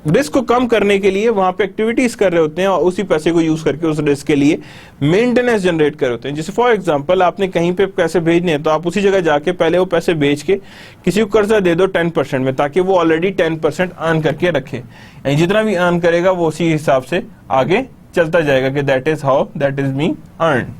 रिस्क को कम करने के लिए वहां पे एक्टिविटीज कर रहे होते हैं और उसी पैसे को यूज करके उस रिस्क के लिए मेंटेनेंस जनरेट कर रहे होते हैं। जैसे फॉर एग्जांपल आपने कहीं पे पैसे भेजने हैं तो आप उसी जगह जाके पहले वो पैसे भेज के किसी को कर्जा दे दो 10% में, ताकि वो ऑलरेडी 10% अर्न करके रखे, यानी जितना भी अर्न करेगा वो उसी हिसाब से आगे चलता जाएगा कि that is how that is being earn.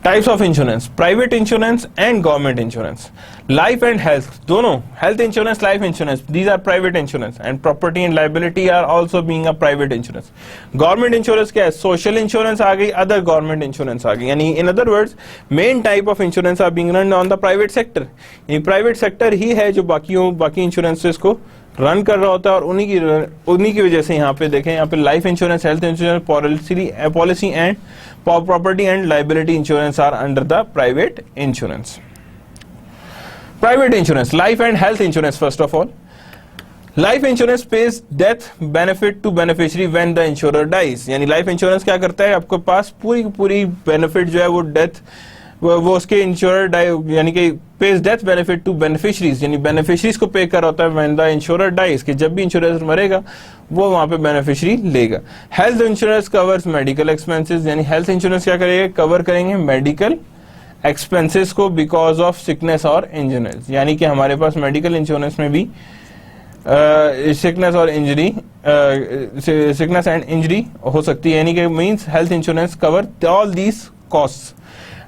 Types of insurance, private insurance and government insurance. Life and health, दोनों health insurance, life insurance, these are private insurance and property and liability are also being a private insurance. Government insurance क्या है, social insurance आ गई, other government insurance आ गई, यानी in other words main type of insurance are being run on the private sector, यानी private sector ही है जो बाकी इंश्योरेंसेस को रन कर रहा होता है। और उन्हीं की वजह से यहाँ पे देखें, यहाँ पे life insurance, health insurance, policy and property and liability insurance are under the private insurance. Private insurance, life and health insurance. First of all, life insurance pays death benefit to beneficiary when the insurer dies, यानी life insurance क्या करता है, आपके पास पूरी benefit जो है वो death वो उसके इंश्योरर यानी कि pays death benefit to beneficiaries, यानी बेनिफिशरीज को पे कर होता है व्हेन द इंश्योरर डाइज, कि जब भी इंश्योरेंस मरेगा वो वहां पे बेनिफिशरी लेगा। Health insurance covers medical expenses, यानी हेल्थ इंश्योरेंस क्या करेगा, कवर करेंगे मेडिकल एक्सपेंसेस को बिकॉज ऑफ सिकनेस और इंजरीज, यानी कि हमारे पास मेडिकल इंश्योरेंस में भी सिकनेस और इंजरी, सिकनेस एंड इंजरी हो सकती है, यानी कि means health insurance cover all these costs.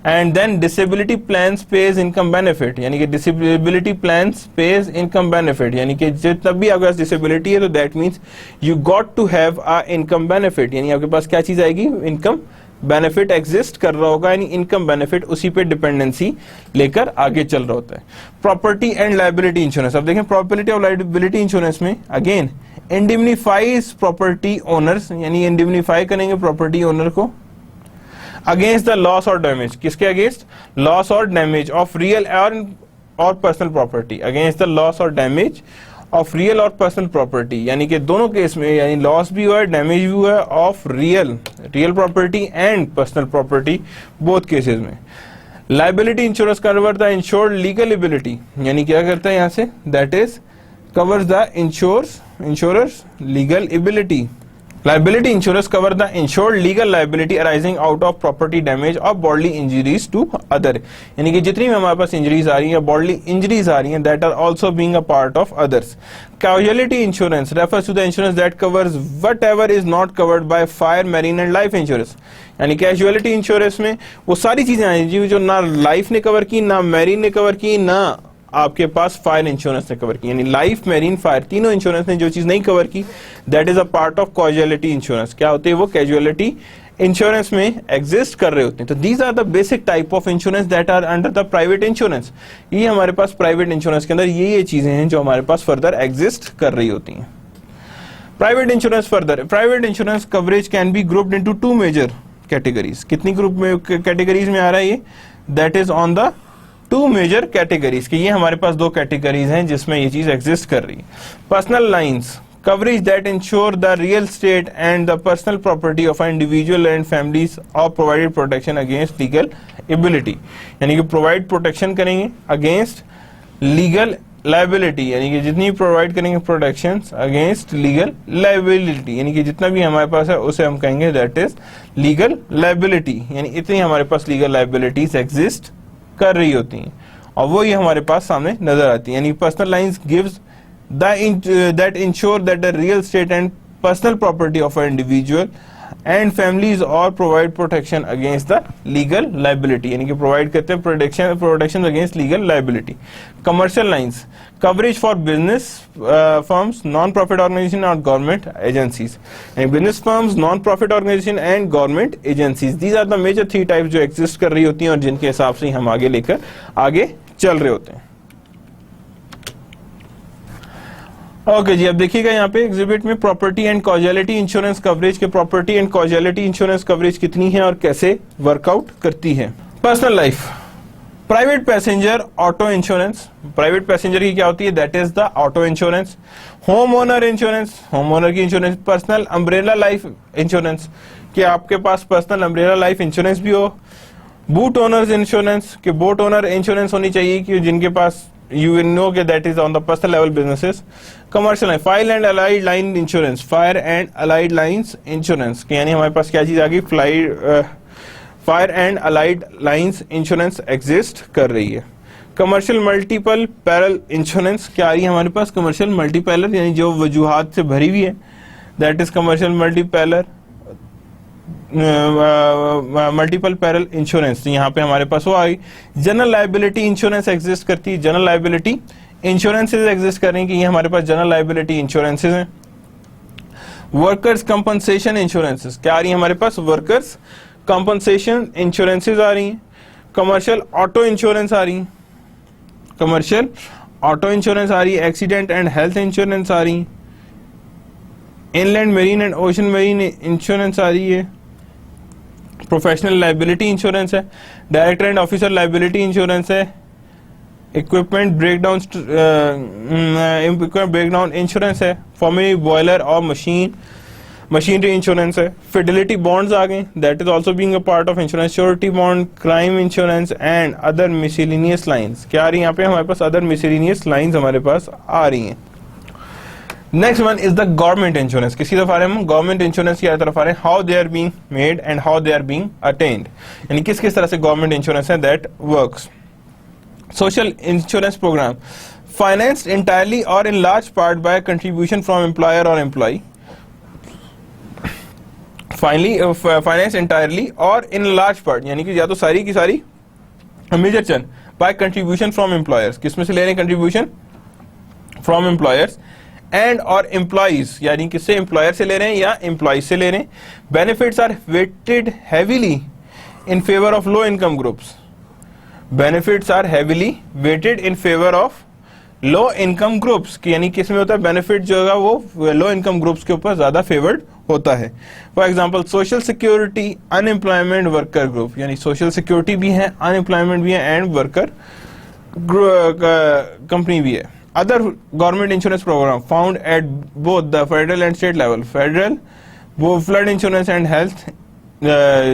And then disability plans pays income benefit, यानी कि disability plans pays income benefit, यानी कि जब भी आपके पास डिसेबिलिटी है तो that means you got to have a income benefit, यानी आपके पास क्या चीज आएगी, इनकम बेनिफिट एग्जिस्ट कर रहा होगा, यानी इनकम बेनिफिट उसी पे डिपेंडेंसी लेकर आगे चल रहा होता है। प्रॉपर्टी एंड लाइबिलिटी इंश्योरेंस, अब देखें प्रॉपर्टी और लाइबिलिटी इंश्योरेंस में अगेन इंडिमनिफाइज प्रॉपर्टी ओनर्स, यानी इंडिमनिफाई करेंगे प्रॉपर्टी ओनर को अगेंस्ट द लॉस और डैमेज, किसके अगेंस्ट, लॉस और डैमेज ऑफ रियल और personal property, against the loss और डैमेज ऑफ रियल और पर्सनल प्रॉपर्टी, यानी कि दोनों केस में यानी लॉस भी हुआ है डैमेज भी हुआ है of real property and personal property, both cases में। Liability insurance cover the insured legal ability, यानी क्या करता है यहाँ से, that is covers the insurers legal ability, Liability insurance cover the insured legal liability arising out of property damage or bodily injuries to other, यानी कि जितनी भी हमारे पास इंजरीज आ रही हैं, बॉडली इंजरीज आ रही हैं, that are also being a part of others. Casualty insurance refers to the insurance that covers whatever is not covered by fire, marine and life insurance. यानी कैजुअलिटी इंश्योरेंस में वो सारी चीजें आई जो ना लाइफ ने कवर की, ना मैरीन ने कवर की, ना आपके पास फायर इंश्योरेंस ने कवर की, यानी लाइफ, मैरीन, फायर तीनों इंश्योरेंस ने जो चीज नहीं कवर की, that is a part of casualty insurance. क्या होते हैं वो? कैजुअलिटी इंश्योरेंस में एग्जिस्ट कर रहे होते हैं. तो these are the basic type of insurance that are under the private insurance. ये हमारे पास प्राइवेट इंश्योरेंस के अंदर ये चीजें हैं जो हमारे पास फर्दर एग्जिस्ट कर रही होती हैं. Private insurance further, private insurance coverage can be grouped into two major categories. कितनी ग्रुप में कैटेगरीज में आ रहा है ये? That is on the two major categories. कि ये हमारे पास दो कैटेगरीज हैं जिसमें ये चीज एग्जिस्ट कर रही है. Personal lines coverage that insure the real estate and the personal property of individual and families और provided protection against legal ability, यानी कि प्रोवाइड प्रोटेक्शन करेंगे अगेंस्ट लीगल लाइबिलिटी, यानी कि जितनी प्रोवाइड करेंगे प्रोटेक्शन अगेंस्ट लीगल लाइबिलिटी, यानी कि जितना भी हमारे पास है उसे हम कहेंगे दैट इज लीगल लाइबिलिटी. यानी इतनी हमारे पास लीगल लाइबिलिटीज एग्जिस्ट कर रही होती हैं और वो ये हमारे पास सामने नजर आती है. यानी personal lines gives that insure that the real estate and personal property of a individual and families और provide protection against the legal liability, यानी कि प्रोवाइड करते हैं protection against legal liability. Commercial lines coverage for business firms, non profit organization और government agencies. Business firms, non profit organization and government agencies, these are the major three types जो exist कर रही होती हैं और जिनके हिसाब से हम आगे लेकर आगे चल रहे होते हैं. ओके जी, अब देखिएगा यहाँ पे एग्जिबिट में property and casualty insurance coverage के property and casualty insurance coverage कितनी है और कैसे वर्कआउट करती है. Personal life, private passenger auto insurance. Private passenger की क्या होती है? That is the auto insurance. Homeowner insurance, homeowner की insurance. Personal umbrella life insurance, कि आपके पास पर्सनल अम्ब्रेला लाइफ इंश्योरेंस भी हो. बूट ओनर्स इंश्योरेंस, कि बोट ओनर इंश्योरेंस होनी चाहिए कि जिनके पास you will know that is on the personal level businesses. Commercial line, fire and allied line insurance, fire and allied lines insurance, यानी हमारे पास क्या चीज आ गई? Fire and allied lines insurance exist कर रही है. कमर्शियल मल्टीपल पैरल इंश्योरेंस क्या आ रही है हमारे पास? कमर्शियल मल्टीपैलर, यानी जो वजूहात से भरी हुई है, that is commercial multiperil multiple peril insurance. यहाँ पे हमारे पास वो आई. जनरल लाइबिलिटी इंश्योरेंस एग्जिस्ट करती है. जनरल लाइबिलिटी इंश्योरेंसेज एग्जिस्ट कर रही हैं कि ये हमारे पास जनरल लाइबिलिटी इंश्योरेंसेज हैं. वर्कर्स कंपनसेशन इंश्योरेंसेज क्या आ रही है हमारे पास? वर्कर्स कंपनसेशन इंश्योरेंसेज आ रही हैं. कमर्शियल ऑटो इंश्योरेंस आ रही है. कमर्शियल ऑटो इंश्योरेंस आ रही है. एक्सीडेंट एंड हेल्थ इंश्योरेंस आ रही है. Inland marine and ocean marine insurance आ रही है. प्रोफेशनल लाइबिलिटी इंश्योरेंस है. Director and officer liability insurance है. इक्विपमेंट ब्रेकडाउन इंश्योरेंस है. फॉर्मली बॉयलर और मशीनरी इंश्योरेंस है. फिडेलिटी बॉन्ड्स आ गए, that is also being a part of insurance. Surety bond, crime insurance and other miscellaneous lines. क्या आ रही है यहाँ पे हमारे पास? अदर मिसलेनियस लाइंस हमारे पास आ रही हैं. Next one is the government insurance. किसी तरफ आ रहे हैं हम? गवर्नमेंट इंश्योरेंस की तरफ आ रहे हैं. How they are being made and how they are being attend, यानी किस किस तरह से गवर्नमेंट इंश्योरेंस है that works. Social insurance program financed entirely और in large part by contribution from employer और एम्प्लॉय. फाइनेंस इंटायरली और इन लार्ज पार्ट, यानी कि या तो सारी की सारी major funded by contribution from employers. किसमें से ले रहे हैं कंट्रीब्यूशन? फ्रॉम एम्प्लॉयर्स एंड और एम्प्लॉइज, यानी किससे? एम्प्लॉयर से ले रहे हैं या एम्प्लॉइज से ले रहे हैं. Benefits are weighted heavily in favour of low income groups. Benefits are heavily weighted in favour of low income groups, यानी किसमें होता है? बेनिफिट जो होगा वो लो इनकम ग्रुप्स के ऊपर ज्यादा फेवर्ड होता है. For example social security, unemployment, worker group, यानी सोशल सिक्योरिटी भी है, अनएम्प्लॉयमेंट भी है एंड वर्कर कंपनी भी है. Other government insurance program found at both the federal and state level. Federal, वो flood insurance and health,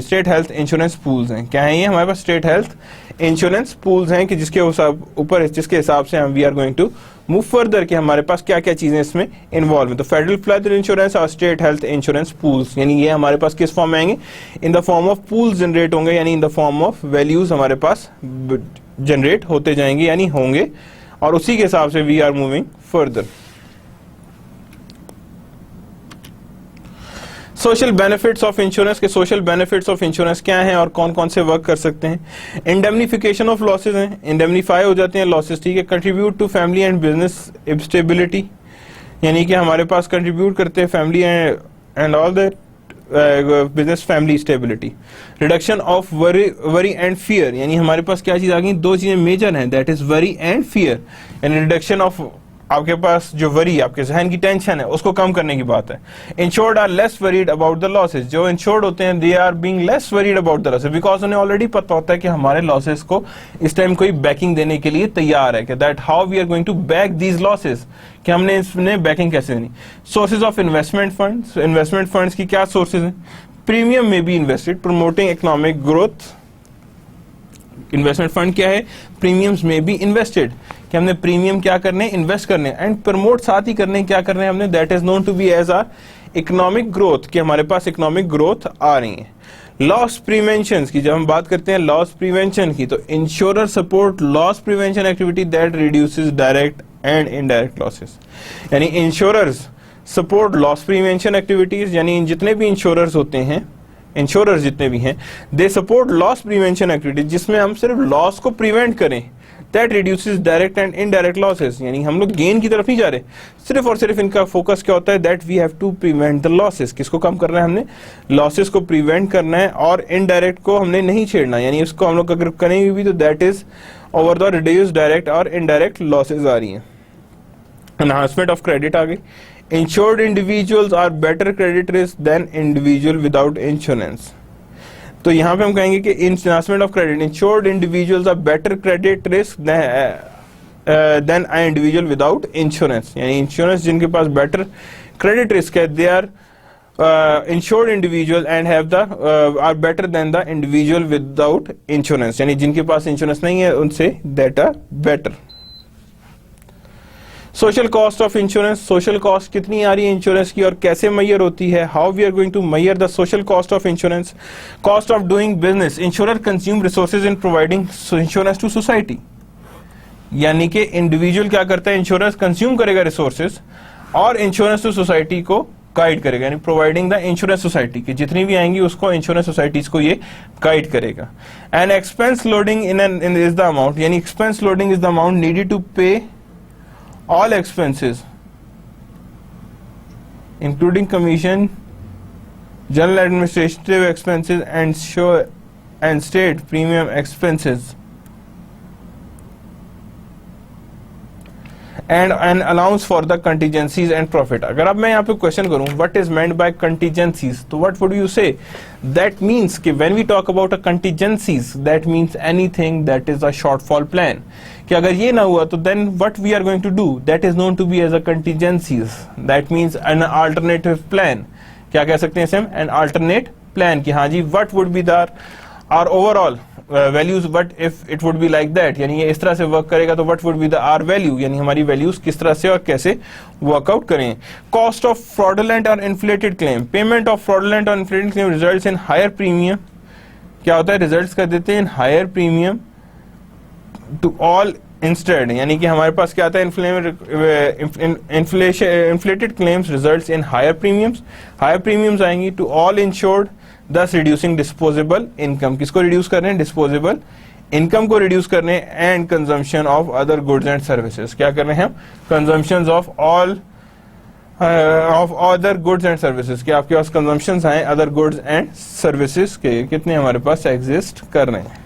state health insurance pools हैं. क्या है ये? हमारे पास state health इंश्योरेंस पूल्स हैं कि जिसके ऊपर जिसके हिसाब से हम we are going to move further कि हमारे पास क्या क्या चीजें इसमें इन्वॉल्व हैं। तो फेडरल फ्लड इंश्योरेंस और स्टेट हेल्थ इंश्योरेंस पूल्स, यानी ये हमारे पास किस फॉर्म में आएंगे, in the form of pools generate होंगे, यानी in the form of values हमारे पास जनरेट होते जाएंगे यानी होंगे, और उसी के हिसाब से we are moving further. Social benefits of insurance के सोशल बेनिफिट्स ऑफ इंश्योरेंस क्या हैं और कौन कौन से वर्क कर सकते हैं। इंडेमनिफिकेशन ऑफ लॉसेज हैं, इंडेमनीफाई हो जाते हैं लॉसेज, ठीक है। Contribute to family and business stability, यानी कि हमारे पास कंट्रीब्यूट करते हैं family and all that business family stability. Reduction of worry and fear, यानी हमारे पास क्या चीज आ गई, दो चीजें मेजर हैं, that is worry and fear, यानी रिडक्शन ऑफ आपके पास जो वरी आपके जहन की टेंशन है उसको कम करने की बात है। Insured are less worried about the losses, जो इंश्योर्ड होते हैं they are being less worried about the losses, because उन्हें ऑलरेडी पता होता है कि हमारे लॉसेज को इस टाइम कोई बैकिंग देने के लिए तैयार है, कि that how we are going to back these losses, कि हमने इसमें बैकिंग कैसे देनी। Sources of investment funds, investment funds की क्या सोर्सेज हैं, प्रीमियम में be invested promoting economic growth. Investment fund क्या है, प्रीमियम्स में बी इन्वेस्टेड, कि हमने प्रीमियम क्या करने, इन्वेस्ट करने, एंड प्रमोट साथ ही करने क्या करने हमने, that is known to be as are economic growth, कि हमारे पास इकोनॉमिक ग्रोथ आ रही है। लॉस प्रिवेंशन की जब हम बात करते हैं लॉस प्रिवेंशन की, तो insurer support loss prevention activity that reduces direct and indirect losses, यानी insurers support loss prevention activities, यानी जितने भी इंश्योरर्स होते हैं, इंश्योरर्स जितने भी हैं, they support loss prevention activities, जिसमें हम सिर्फ लॉस को प्रिवेंट करें, that reduces direct and indirect losses, यानी हम लोग गेन की तरफ नहीं जा रहे, सिर्फ और सिर्फ इनका फोकस क्या होता है, that we have to prevent the losses, किसको कम करना है हमने, लॉसेस को प्रिवेंट करना है, और इनडायरेक्ट को हमने नहीं छेड़ना, यानी उसको हम लोग अगर करेंगे भी तो that is over the reduce direct और इनडायरेक्ट लॉसेज आ रही हैं। एनहांसमेंट ऑफ क्रेडिट आ गई, insured individuals are better credit risk than individual without insurance, तो यहां पे हम कहेंगे कि enhancement of credit, insured individuals are better credit risk than I individual without insurance, यानी इंश्योरेंस जिनके पास बेटर क्रेडिट रिस्क है, they are insured individual and have the are better than the individual without insurance, यानी जिनके पास insurance नहीं है उनसे that are better. Social cost of insurance, social cost कितनी आ रही है इंश्योरेंस की और कैसे मैयर होती है, how we are going to measure the social cost of insurance. Cost of doing business, insurer consume resources in providing insurance to society, यानी कि इंडिविजुअल क्या करता है, इंश्योरेंस कंज्यूम करेगा रिसोर्सेज और इंश्योरेंस टू सोसाइटी को गाइड करेगा, यानी प्रोवाइडिंग द इंश्योरेंस सोसाइटी की जितनी भी आएंगी उसको इंश्योरेंस सोसाइटीज को ये गाइड करेगा। And expense loading in is the amount, यानी expense loading is the amount needed to pay all expenses including commission, general administrative expenses and state premium expenses and an allowance for the contingencies and profit। अगर अब मैं यहाँ पे question करूँ what is meant by contingencies, तो what would you say? That means कि when we talk about a contingencies, that means anything that is a shortfall plan, कि अगर ये ना हुआ तो then what we are going to do, that is known to be as a contingencies, that means an alternative plan। क्या कह सकते हैं इसे हम, an alternate plan, कि हाँ जी what would be the our overall values, but if it would be like that, यानी ये इस तरह से वर्क करेगा तो what would be the R value, यानी हमारी वैल्यूज किस तरह से और कैसे वर्कआउट करें। कॉस्ट ऑफ फ्रॉडुलेंट और inflated claim, payment of fraudulent और inflated claim results in higher premium, क्या होता है, रिजल्ट्स कर देते हैं in higher premium to all instead, यानी कि हमारे पास क्या आता है, inflated claims results in higher premiums आएंगी to all insured, thus reducing disposable income, किसको रिड्यूस कर रहे हैं, डिस्पोजेबल इनकम को रिड्यूस कर रहे हैं, and consumption of other goods and services, क्या कर रहे हैं हम, consumption of all of other goods and services, कि आपके पास कंजम्पशन आए अदर गुड्स एंड सर्विसेज के कितने हमारे पास एग्जिस्ट कर रहे हैं।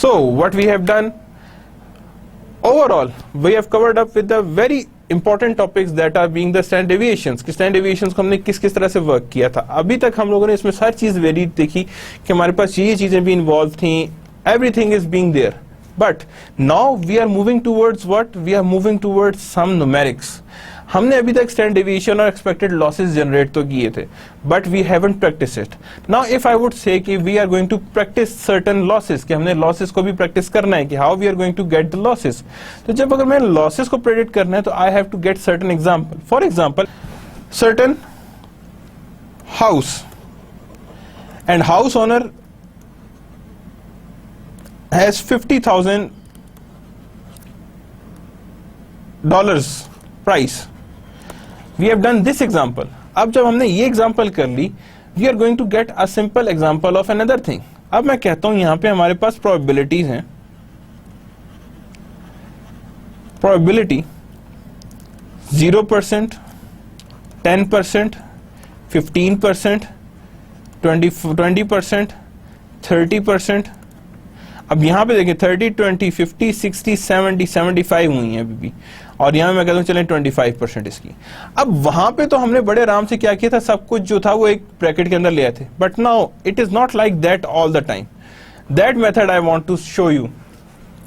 So what we have done overall, we have covered up with the very important topics that are being the standard deviations, कि standard deviations को हमने किस किस तरह से वर्क किया था। अभी तक हम लोगों ने इसमें हर चीज वेरी देखी कि हमारे पास ये चीजें भी इन्वॉल्व थी, everything is being there, but now we are moving towards what, we are moving towards some numerics। हमने अभी तक स्टैंडर्ड डेविएशन और एक्सपेक्टेड लॉसेस जनरेट तो किए थे, but we haven't practice it. Now if I would say कि we are going to practice certain losses, कि हमने लॉसेस को भी प्रैक्टिस करना है कि how we are going to get the losses. तो जब अगर मैं लॉसेस को प्रेडिक्ट करना है तो I have to get certain example. For example certain house, and house owner has $50,000 price. We have done this example. अब जब हमने ये एग्जाम्पल कर ली, we are going to get a simple example of another thing. अब मैं कहता हूं यहां पे हमारे पास प्रोबेबिलिटीज हैं. प्रोबेबिलिटी 0%, 10%, 15%, 20%, 30%. अब यहां पे देखिए 30, 20, 50, 60, 70, 75 हुई हैं अभी भी, और यहां मैं कहता हूं चलें 25% इसकी. अब वहां पे तो हमने बड़े आराम से क्या किया था, सब कुछ जो था वो एक ब्रैकेट के अंदर ले आए थे. But now it is not like that all the time. That method I want to show you.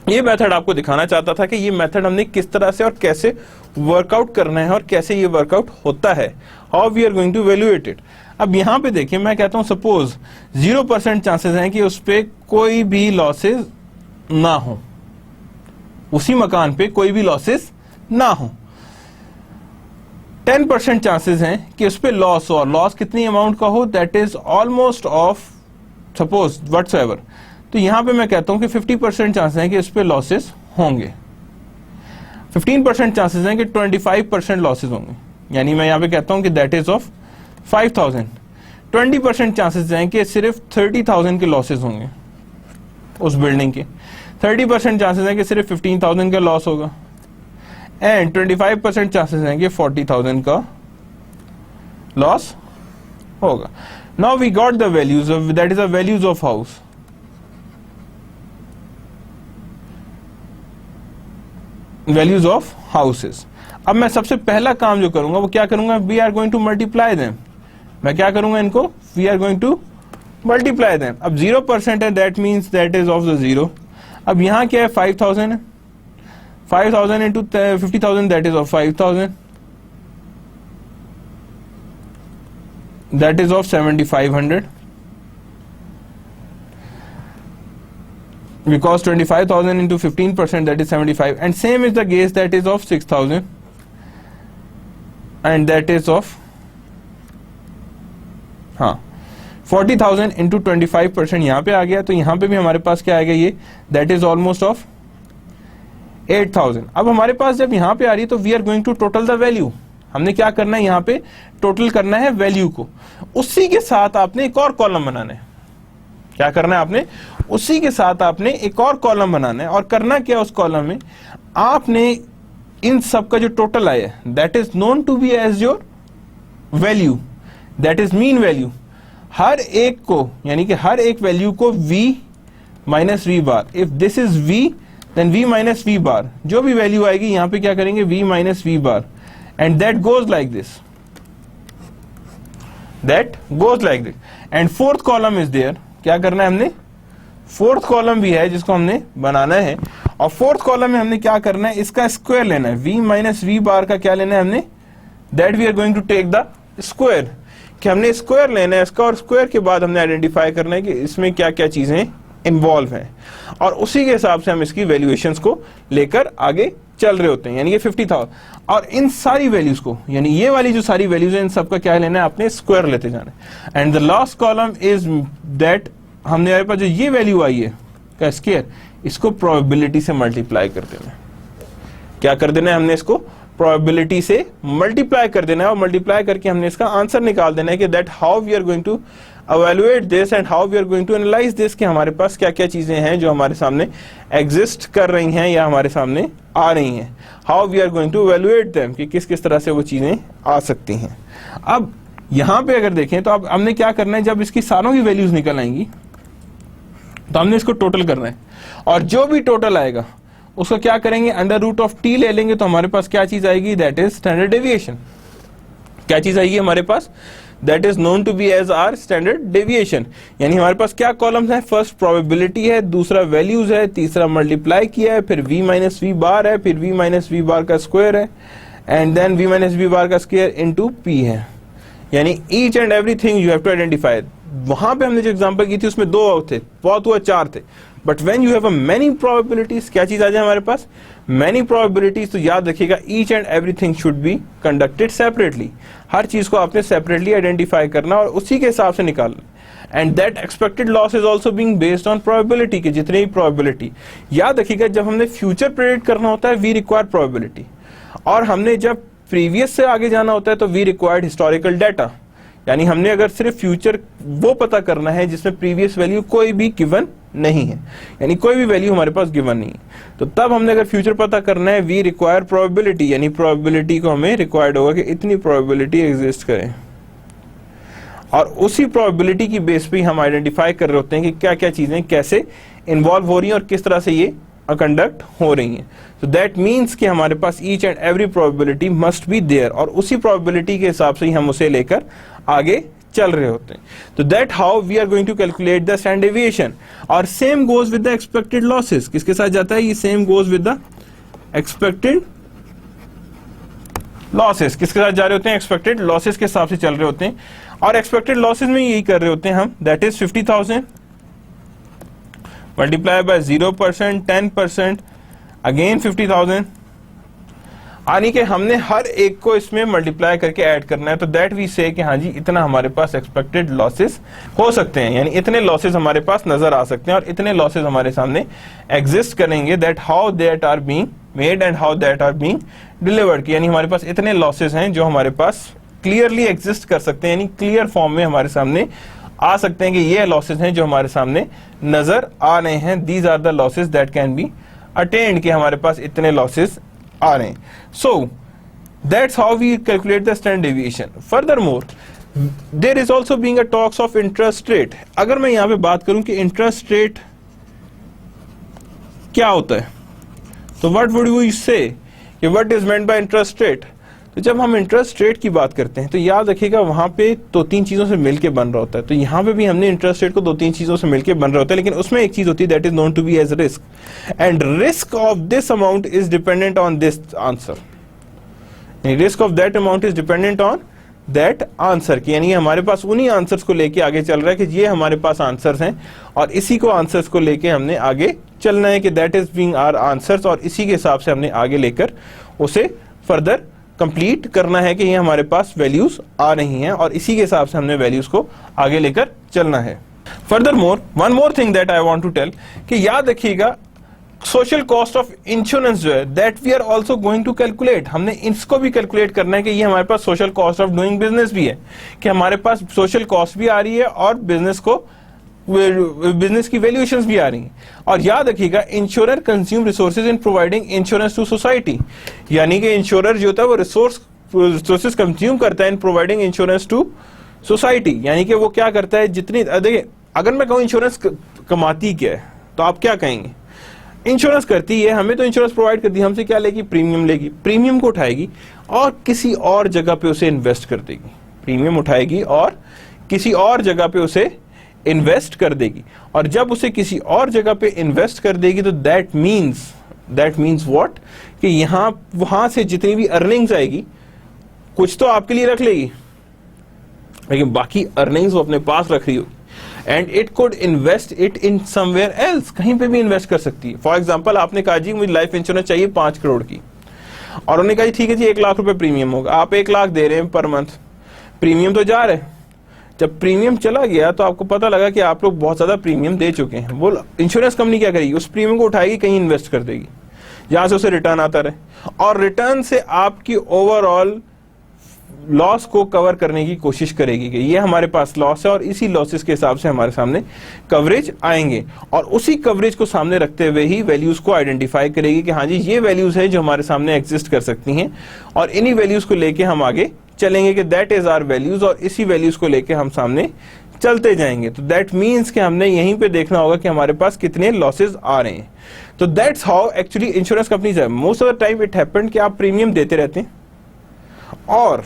ये मेथड आपको दिखाना चाहता था कि ये मेथड हमने किस तरह से और कैसे वर्कआउट करना है और कैसे ये वर्कआउट होता है, how we are going to evaluate it. अब यहां पे देखिए, मैं कहता हूं सपोज 0% चांसेस हैं कि उस पे कोई भी लॉसेस ना हो, उसी मकान पे कोई भी लॉसेस ना हो. 10% चांसेस हैं कि उस पे लॉस हो, और लॉस कितनी अमाउंट का हो, that is almost of suppose whatsoever. तो यहां पे मैं कहता हूं कि 50% चांसेस हैं कि इस पे लॉसेस होंगे. 15% चांसेस हैं कि 25% लॉसेस होंगे, यानी मैं यहां पे कहता हूं कि दैट इज ऑफ 5,000. 20% चांसेस हैं कि सिर्फ 30,000 के लॉसेस होंगे उस बिल्डिंग के. 30% चांसेस हैं कि सिर्फ 15,000 का लॉस होगा, एंड 25% चांसेस हैं कि 40,000 का लॉस होगा. Now we got the values of, that is the values of house. Values of houses. अब मैं सबसे पहला काम जो करूंगा वो क्या करूंगा, we are going to multiply them. मैं क्या करूंगा इनको, we are going to multiply them. अब 0% है, that means that is of the 0. अब यहां क्या है, 5,000 है. 5,000 into 50,000 that is of 5,000, that is of 7,500. Because 25,000 into 15% that is 75, and same is the case that is of 6,000, and that is of 40,000 into 25% यहाँ पे आ गया. तो यहाँ पे भी हमारे पास क्या आएगा, ये that is almost of 8,000. अब हमारे पास जब यहाँ पे आ रही है तो we are going to total the value. हमने क्या करना है, यहाँ पे टोटल करना है वैल्यू को. उसी के साथ आपने एक और कॉलम बनाना है. क्या करना है आपने, उसी के साथ आपने एक और कॉलम बनाना है. और करना क्या उस कॉलम में, आपने इन सब का जो टोटल आया है that is known to be as your value, that is mean value. हर एक को, यानी कि हर एक वैल्यू को v minus v bar. If this is v then v minus v bar. जो भी वैल्यू आएगी यहां पे क्या करेंगे, v minus v bar, and that goes like this, that goes like this. And fourth column is there. क्या करना है हमने, फोर्थ कॉलम भी है जिसको हमने बनाना है, और फोर्थ कॉलम में हमने क्या करना है, इसका स्क्वायर लेना है. v माइनस वी बार का क्या लेना है हमने, that we are going to take the square. कि हमने स्क्वायर लेना है इसका, और स्क्वायर के बाद हमने आइडेंटिफाई करना है कि इसमें क्या क्या चीजें इन्वॉल्व हैं, और उसी के हिसाब से हम इसकी वैल्यूएशंस को लेकर आगे चल रहे होते हैं. यानी ये 50,000, और इन सारी वैल्यूज को, यानी ये वाली जो सारी वैल्यूज हैं, इन सबका क्या लेना है, आपने स्क्वायर लेते जाना है. And the last column is that, हमने हमारे पास जो ये वैल्यू आई है का स्क्वायर, इसको प्रोबेबिलिटी से मल्टीप्लाई कर देना है. क्या कर देना है हमने, इसको प्रोबेबिलिटी से मल्टीप्लाई कर देना है, और मल्टीप्लाई करके हमने इसका आंसर निकाल देना है कि that how we are going to evaluate this and how we are going to analyze this, कि हमारे पास क्या क्या चीजें हैं जो हमारे सामने एग्जिस्ट कर रही हैं या हमारे सामने आ रही हैं. How we are going to evaluate them, कि किस किस तरह से वो चीजें आ सकती हैं. अब यहां पे अगर देखें तो अब हमने क्या करना है, जब इसकी सारों की वैल्यूज निकल आएंगी तो हमने इसको टोटल करना है, और जो भी टोटल आएगा उसको क्या करेंगे, अंडर रूट ऑफ टी ले लेंगे. तो हमारे पास क्या चीज आएगी, दैट इज स्टैंडर्ड डेविएशन. क्या चीज आएगी हमारे पास, that is known to be as are standard deviation. यानी हमारे पास क्या कॉलम्स हैं, फर्स्ट प्रोबेबिलिटी है, दूसरा वैल्यूज है, तीसरा मल्टीप्लाई किया है, फिर v माइनस वी बार है, फिर v माइनस वी बार का स्क्वायर है, and then v minus b bar का स्क्वायर इनटू p है, यानी each and everything you have to identify. वहां पे हमने जो एग्जांपल की थी उसमें 2 थे, बहुत हुआ 4 थे, but when you have a many probabilities, क्या चीज आ जाए हमारे पास, मेनी प्रोबेबिलिटीज, तो याद रखिएगा each and everything should be conducted separately. हर चीज को आपने सेपरेटली आइडेंटिफाई करना और उसी के हिसाब से निकालना। And that expected loss is also being based on probability, के जितने भी प्रोबेबिलिटी। याद रखिएगा जब हमने फ्यूचर प्रेडिक्ट करना होता है वी रिक्वायर प्रोबेबिलिटी, और हमने जब प्रीवियस से आगे जाना होता है तो वी रिक्वायर्ड हिस्टोरिकल डाटा, यानी हमने अगर सिर्फ फ्यूचर वो पता करना है जिसमें प्रीवियस वैल्यू कोई भी गिवन नहीं है, यानी कोई भी वैल्यू हमारे पास गिवन नहीं है, तो तब हमने अगर फ्यूचर पता करना है वी रिक्वायर प्रोबेबिलिटी, यानी प्रोबेबिलिटी को हमें रिक्वायर्ड होगा कि इतनी प्रोबेबिलिटी एग्जिस्ट करे, और उसी प्रोबेबिलिटी की बेस पे हम आइडेंटिफाई कर रहे होते हैं कि क्या क्या चीजें कैसे इन्वॉल्व हो रही हैं और किस तरह से ये कंडक्ट हो रही हैं। तो दैट मीन्स कि हमारे पास each and every probability must be there, और उसी प्रोबेबिलिटी के हिसाब से ही हम उसे लेकर आगे चल रहे होते हैं। तो that how we are going to calculate the standard deviation. और same goes with the expected losses, किसके साथ जाता है ये, same goes with the expected losses, किसके साथ जा रहे होते हैं, एक्सपेक्टेड लॉसेस के हिसाब से चल रहे होते हैं। और एक्सपेक्टेड लॉसेस में यही कर रहे होते हैं हम, that is 50,000 multiply by 0%, 10%, again 50,000, यानी कि हमने हर एक को इसमें मल्टीप्लाई करके ऐड करना है। तो दैट वी से कि हाँ जी इतना हमारे पास एक्सपेक्टेड लॉसेस हो सकते हैं, यानी इतने लॉसेस हमारे पास नजर आ सकते हैं और इतने लॉसेस हमारे सामने एग्जिस्ट करेंगे। That how that are being made and how that are being delivered, यानी हमारे पास इतने लॉसेस हैं जो हमारे पास क्लियरली एग्जिस्ट कर सकते हैं, यानी क्लियर फॉर्म में हमारे सामने आ सकते हैं कि ये लॉसेस हैं जो हमारे सामने नजर आ रहे हैं। These are the losses that can be attend, कि हमारे पास इतने लॉसेस आ रहे हैं। So that's how we calculate the standard deviation. Furthermore there is also being a talks of interest rate. अगर मैं यहां पे बात करूं कि इंटरेस्ट रेट क्या होता है, तो व्हाट वुड यू से कि what is meant bye interest rate. तो जब हम इंटरेस्ट रेट की बात करते हैं तो याद रखिएगा वहां पे 2-3 चीजों से मिलकर बन रहा होता है। तो यहां पे भी हमने इंटरेस्ट रेट को 2-3 चीजों से मिलकर बन रहा होता है, लेकिन उसमें एक चीज होती है that is known to be as risk, and risk of this amount is dependent on this answer. Risk of that amount is dependent on that answer, की यानी हमारे पास उन्हीं आंसर्स को लेके आगे चल रहा है कि ये हमारे पास आंसर्स हैं और इसी को आंसर्स को लेके हमने आगे चलना है कि that is being our answers, और इसी के हिसाब से हमने आगे लेकर उसे फर्दर कंप्लीट करना है कि ये हमारे पास वैल्यूज आ रही हैं और इसी के हिसाब से हमने वैल्यूज को आगे लेकर चलना है। Further more one more thing that I want to tell, कि याद रखिएगा सोशल कॉस्ट ऑफ इंश्योरेंस जो है that we are also going to calculate. हमने इसको भी कैलकुलेट करना है कि ये हमारे पास social cost of doing business भी है, कि हमारे पास सोशल कॉस्ट भी आ रही है और बिजनेस की वैल्यूएशंस भी आ रही हैं। और याद रखिएगा insurer consume resources in providing insurance to society, यानी कि इंश्योरर जो होता है वो रिसोर्सेज कंज्यूम करता है in providing insurance to society, यानी कि वो क्या करता है जितनी, देखिए अगर मैं कहूँ इंश्योरेंस कमाती क्या है तो आप क्या कहेंगे, इंश्योरेंस करती है, हमें तो इंश्योरेंस प्रोवाइड करती है, हमसे क्या लेगी, प्रीमियम लेगी, प्रीमियम को उठाएगी और किसी और जगह पे उसे इन्वेस्ट कर देगी, प्रीमियम उठाएगी और किसी और जगह पे उसे इन्वेस्ट कर देगी, और जब उसे किसी और जगह पे इन्वेस्ट कर देगी तो दैट मीन्स व्हाट, कि यहां वहां से जितनी भी अर्निंग्स आएगी कुछ तो आपके लिए रख लेगी, लेकिन बाकी अर्निंग्स वो अपने पास रख रही होगी, and it could invest it in somewhere else, कहीं पे भी इन्वेस्ट कर सकती है। फॉर एग्जांपल आपने कहा जी मुझे लाइफ इंश्योरेंस चाहिए 5 करोड़ की, और उन्होंने कहा ठीक है जी 1 लाख रुपए प्रीमियम होगा, आप 1 लाख दे रहे हैं पर मंथ, प्रीमियम तो जा रहे हैं। जब प्रीमियम चला गया तो आपको पता लगा कि आप लोग बहुत ज्यादा प्रीमियम दे चुके हैं, वो इंश्योरेंस कंपनी क्या करेगी, उस प्रीमियम को उठाएगी कहीं इन्वेस्ट कर देगी जहां से उसे रिटर्न आता रहे, और रिटर्न से आपकी ओवरऑल लॉस को कवर करने की कोशिश करेगी कि ये हमारे पास लॉस है और इसी लॉसेस के हिसाब से हमारे सामने कवरेज आएंगे, और उसी कवरेज को सामने रखते हुए ही वैल्यूज को आइडेंटिफाई करेगी कि हाँ जी ये वैल्यूज है जो हमारे सामने एग्जिस्ट कर सकती हैं, और इन्हीं वैल्यूज को लेके हम आगे चलेंगे कि दैट इज आवर वैल्यूज, और इसी वैल्यूज को लेके हम सामने चलते जाएंगे। तो दैट मीन्स कि हमने यहीं पे देखना होगा कि हमारे पास कितने लॉसेज आ रहे हैं। तो that's how actually insurance companies है, most of the time it happened कि आप प्रीमियम देते रहते हैं और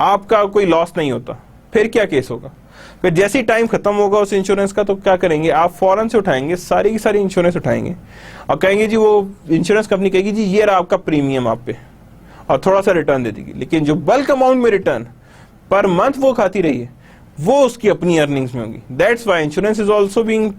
आपका कोई लॉस नहीं होता, फिर क्या केस होगा, फिर जैसे ही टाइम खत्म होगा उस इंश्योरेंस का तो क्या करेंगे आप फौरन से उठाएंगे, सारी की सारी इंश्योरेंस उठाएंगे और कहेंगे जी, वो इंश्योरेंस कंपनी कहेगी जी ये रहा आपका प्रीमियम आप पे, और थोड़ा सा रिटर्न दे देगी, लेकिन जो बल्क अमाउंट में रिटर्न पर मंथ वो खाती रही है वो उसकी अपनी अर्निंग्स में होगी। That's why insurance is also being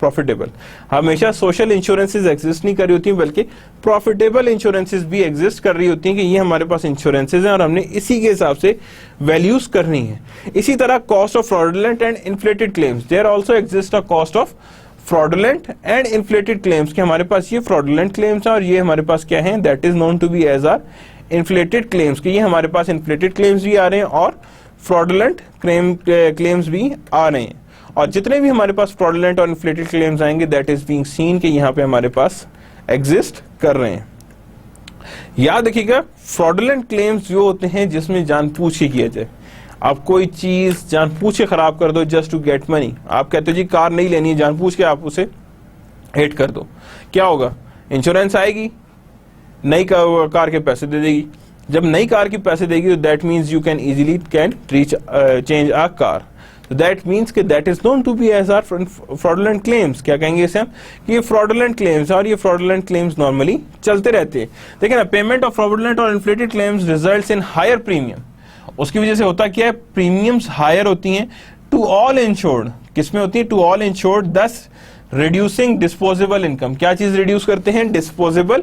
profitable. हमेशा सोशल इंश्योरेंसेज एग्जिस्ट नहीं कर रही होती, बल्कि प्रॉफिटेबल इंश्योरेंसेज भी एग्जिस्ट कर रही होती हैं कि ये हमारे पास इंश्योरेंसेज हैं और हमने इसी के हिसाब से वैल्यूज करनी है। इसी तरह cost of fraudulent and inflated claims, there also exist a cost of fraudulent and inflated claims, कि हमारे पास ये फ्रॉडुलेंट क्लेम्स हैं और ये हमारे पास क्या है, that is known to be as are inflated claims, कि ये हमारे पास इन्फ्लेटेड क्लेम्स भी आ रहे हैं और फ्रॉडुलेंट क्लेम्स भी आ रहे हैं। और जितने भी हमारे पास फ्रॉडुलेंट और इन्फ्लेटेड क्लेम्स आएंगे दैट इज बीइंग सीन कि यहाँ पे हमारे पास एग्जिस्ट कर रहे हैं। याद रखिएगा फ्रॉडुलेंट क्लेम्स जो होते हैं जिसमें जानबूझ के किया जाए, आप कोई चीज जानबूझ के खराब कर दो जस्ट टू गेट मनी। आप कहते हो जी कार नहीं लेनी है, जानबूझ के आप उसे हिट कर दो, क्या होगा, इंश्योरेंस आएगी, नई कार के पैसे दे देगी। जब नई कार के पैसे देगी तो that means you can easily change a car, तो दैट मीन्स कि that is known to be as are fraudulent claims. क्या कहेंगे इसे हम, कि ये फ्रॉडुलेंट क्लेम्स, और ये फ्रॉडुलेंट क्लेम्स नॉर्मली चलते रहते हैं। देखिए ना, पेमेंट ऑफ फ्रॉडुलेंट और inflated claims results in higher premium, उसकी वजह से होता क्या है, प्रीमियम्स हायर होती हैं टू ऑल इंश्योर्ड। किसमें होती है, to all insured, thus reducing disposable income. क्या चीज रिड्यूस करते हैं, डिस्पोजेबल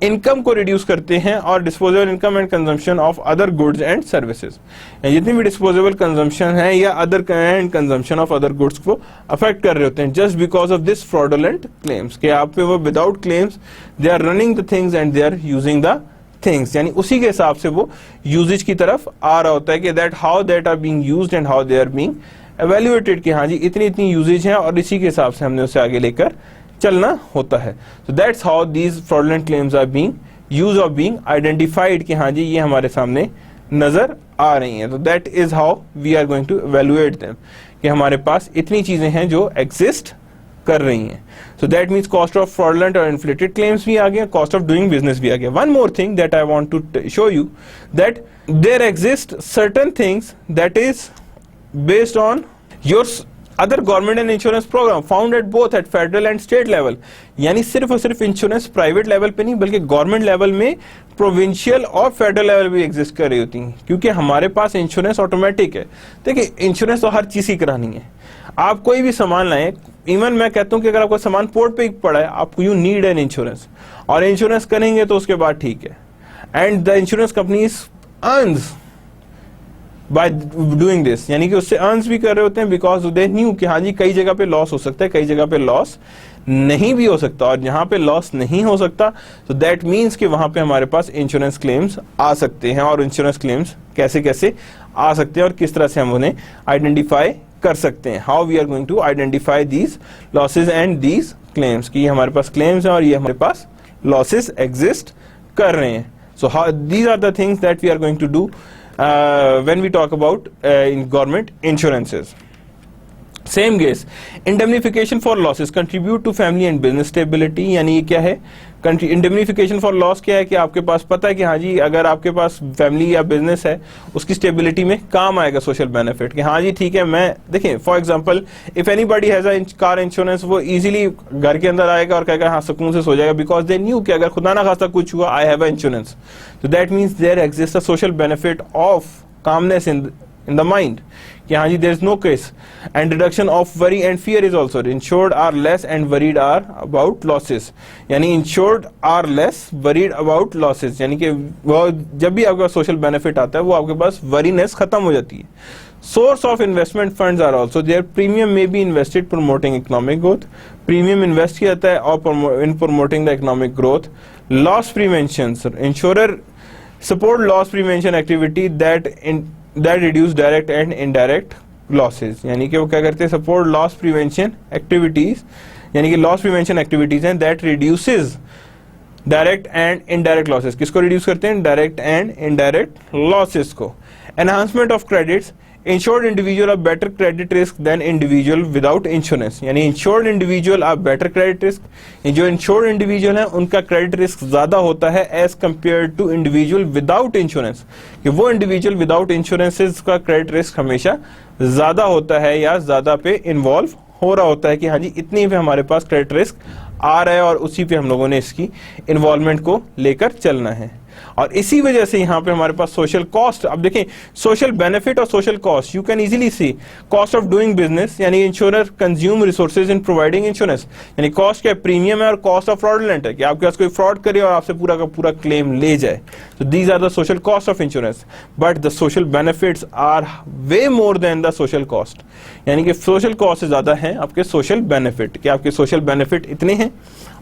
इनकम को रिड्यूस करते हैं, और disposable income and consumption of other goods and services, जितनी भी डिस्पोजेबल कंजम्पशन है या other and consumption of other goods को अफेक्ट कर रहे होते हैं just because of this fraudulent claims, कि आप पे वो without claims they are running the things and they are using the things, यानी उसी के हिसाब से वो यूजेज की तरफ आ रहा होता है कि that how that are being used and how they are being evaluated, कि हाँ जी इतनी इतनी यूजेज है और इसी के हिसाब से हमने उसे आगे लेकर चलना होता है। So that's how these fraudulent claims are being use of being identified, कि हाँ जी ये हमारे सामने नजर आ रही हैं। तो that is how we are going to evaluate them, कि हमारे पास इतनी चीजें हैं जो एग्जिस्ट कर रही हैं। सो that means cost of fraudulent और इन्फ्लेटेड क्लेम्स भी आ गया, कॉस्ट ऑफ डूइंग बिजनेस भी आ गया। One more thing that I want to show you, that there exist certain things that is based on your other government and insurance program found at both at federal and state level, यानी सिर्फ और सिर्फ insurance private level पे नहीं बल्कि government level में, provincial और federal level भी एग्जिस्ट कर रही होती हैं, क्योंकि हमारे पास इंश्योरेंस ऑटोमेटिक है। देखिए इंश्योरेंस तो हर चीज की करानी है, आप कोई भी सामान लाएं, इवन मैं कहता हूं कि अगर आपको सामान पोर्ट पे पड़ा है आपको यू नीड एन इंश्योरेंस, और इंश्योरेंस करेंगे तो उसके बाद ठीक है। And the insurance companies earns by doing this, यानी कि उससे अर्न्स भी कर रहे होते हैं बिकॉज दे न्यू कि हाँ जी कई जगह पे लॉस हो सकता है, कई जगह पे लॉस नहीं भी हो सकता, और जहां पे लॉस नहीं हो सकता तो दैट मीन्स कि वहां पे हमारे पास इंश्योरेंस क्लेम्स आ सकते हैं। और इंश्योरेंस क्लेम्स कैसे कैसे आ सकते हैं और किस तरह से हम उन्हें आइडेंटिफाई कर सकते हैं, how we are going to identify these losses and these claims, कि ये हमारे पास क्लेम्स हैं और ये हमारे पास लॉसेज एग्जिस्ट कर रहे हैं। So these are the things that we are going to do when we talk about in government insurances. Same case, indemnification for losses contribute to family and business stability, यानी ये क्या है, indemnification for loss क्या है, कि आपके पास पता है कि हाँ जी अगर आपके पास फैमिली या बिजनेस है उसकी स्टेबिलिटी में काम आएगा सोशल बेनिफिट, कि हाँ जी ठीक है, मैं देखिए for example if anybody has a car insurance, वो इजीली घर के अंदर आएगा और कहेगा हाँ सुकून से सो जाएगा, बिकॉज दे न्यू कि अगर खुदा ना खास्ता कुछ हुआ आई हैव अ इंश्योरेंस, तो that means there exist a social benefit of commonness in the mind, कि हाँ जी there is no case, and reduction of worry and fear is also, insured are less and worried are about losses, यानी insured are less worried about losses, यानी कि वो जब भी आपका social benefit आता है वो आपके पास वरीनेस खत्म हो जाती है। Source of investment funds are also there, premium may be invested promoting economic growth, premium invest किया जाता है और in promoting the economic growth. Loss prevention, insurer support loss prevention activity that reduce direct and indirect losses, यानी कि वो क्या करते हैं, सपोर्ट लॉस प्रिवेंशन एक्टिविटीज, यानी कि लॉस प्रिवेंशन एक्टिविटीज हैं that reduces direct and indirect losses. किसको रिड्यूस करते हैं, डायरेक्ट एंड इनडायरेक्ट लॉसेस को। Enhancement of credits, insured individual are better credit risk than individual without insurance, यानी insured individual are better credit risk, जो insured individual है उनका credit risk ज्यादा होता है as compare to individual without insurance, कि वो इंडिविजुअल विदाउट इंश्योरेंस का क्रेडिट रिस्क हमेशा ज्यादा होता है या ज्यादा पे इन्वॉल्व हो रहा होता है, कि हाँ जी इतनी पे हमारे पास क्रेडिट रिस्क आ रहा है और उसी पे हम लोगों ने इसकी इन्वॉल्वमेंट को लेकर चलना है। और इसी वजह से यहाँ पे हमारे पास सोशल कॉस्ट, अब देखें सोशल बेनिफिट और social cost, you can easily see cost of doing business, यानी insurer consume resources in providing insurance, यानी कॉस्ट क्या प्रीमियम है, और कॉस्ट ऑफ फ्रॉडलेंट है कि आपके पास कोई फ्रॉड करे और आपसे पूरा का पूरा क्लेम ले जाए। तो these are the social cost of insurance, but the social benefits are way more than the social cost, यानी कि सोशल कॉस्ट से ज्यादा है आपके सोशल बेनिफिट, कि आपके सोशल बेनिफिट इतने हैं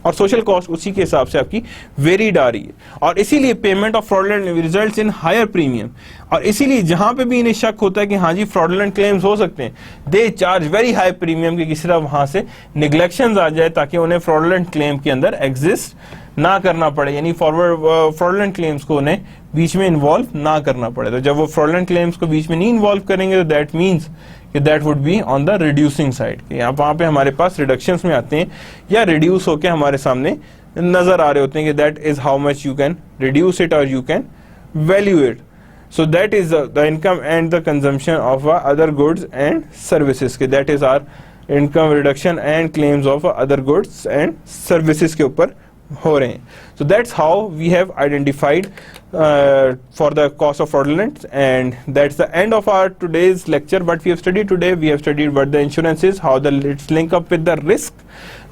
और सोशल कॉस्ट उसी के हिसाब से आपकी वेरीड आ रही है। और इसीलिए payment of fraudulent results in higher premium, और इसीलिए जहां पे भी इन्हें शक होता है कि हाँ जी फ्रॉडलेंट क्लेम्स हो सकते हैं, they charge very high premium, कि किसी तरह वहां से निगलेक्शन आ जाए ताकि उन्हें फ्रॉडलेंट क्लेम के अंदर एग्जिस्ट ना करना पड़े, यानी फॉरवर्ड फ्रॉडलेंट क्लेम्स को उन्हें बीच में इन्वॉल्व ना करना पड़े। तो जब वो फ्रॉडलेंट क्लेम्स को बीच में नहीं इन्वॉल्व करेंगे तो दैट मीन्स कि that would be on the reducing side, यहाँ वहां पे हमारे पास रिडक्शंस में आते हैं या रिड्यूस होकर हमारे सामने नजर आ रहे होते हैं कि that is how much you can reduce it और you can value it. So that is the income and the consumption of other goods and services, के that is our income reduction and claims of other goods and services के ऊपर हो रहे हैं। So that's how we have identified for the cost of fraudulence, and that's the end of our today's lecture. What we have studied today, we have studied what the insurance is, how it's link up with the risk.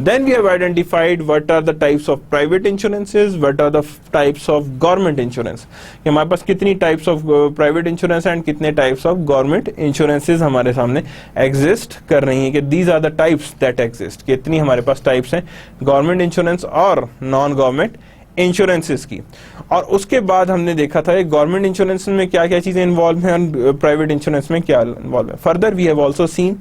Then we have identified what are the types of private insurances, what are the types of government insurance. कि हमारे पास कितनी types of private insurance and कितने types of government insurances हमारे सामने exist कर रही हैं, कि these are the types that exist, कितनी हमारे पास types हैं government insurance और नॉन गवर्नमेंट इंश्योरेंसेस की। और उसके बाद हमने देखा था गवर्नमेंट इंश्योरेंस में क्या क्या चीजें इन्वॉल्व हैं और प्राइवेट इंश्योरेंस में क्या इन्वॉल्व है। Further we have also seen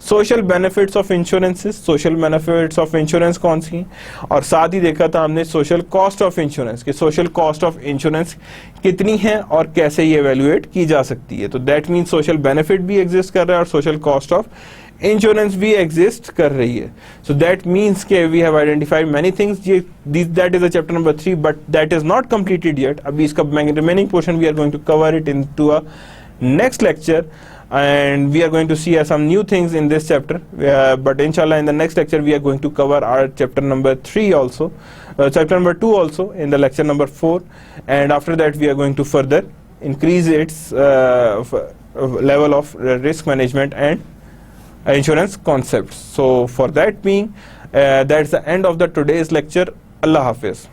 social benefits of insurances, social benefits of insurance कौन सी हैं, और साथ ही देखा था हमने सोशल कॉस्ट ऑफ इंश्योरेंस, कि सोशल कॉस्ट ऑफ इंश्योरेंस कितनी है और कैसे ये एवेल्युएट की जा सकती है। तो दैट मीन्स सोशल बेनिफिट भी एग्जिस्ट कर रहा है और सोशल कॉस्ट ऑफ इंश्योरेंस भी एग्जिस्ट कर रही है। सो दैट मीन्स के we have identified many things, that is the chapter number 3, but that is not completed yet. अभी इसका remaining portion we are going to cover it into a next lecture, and we are going to see some new things in this chapter, but inshallah in the next lecture we are going to cover our chapter number 3 also, chapter number 2 also in the lecture number 4, and after that we are going to further increase its level of risk management and insurance concepts. So for that being, that's the end of the today's lecture. Allah Hafiz.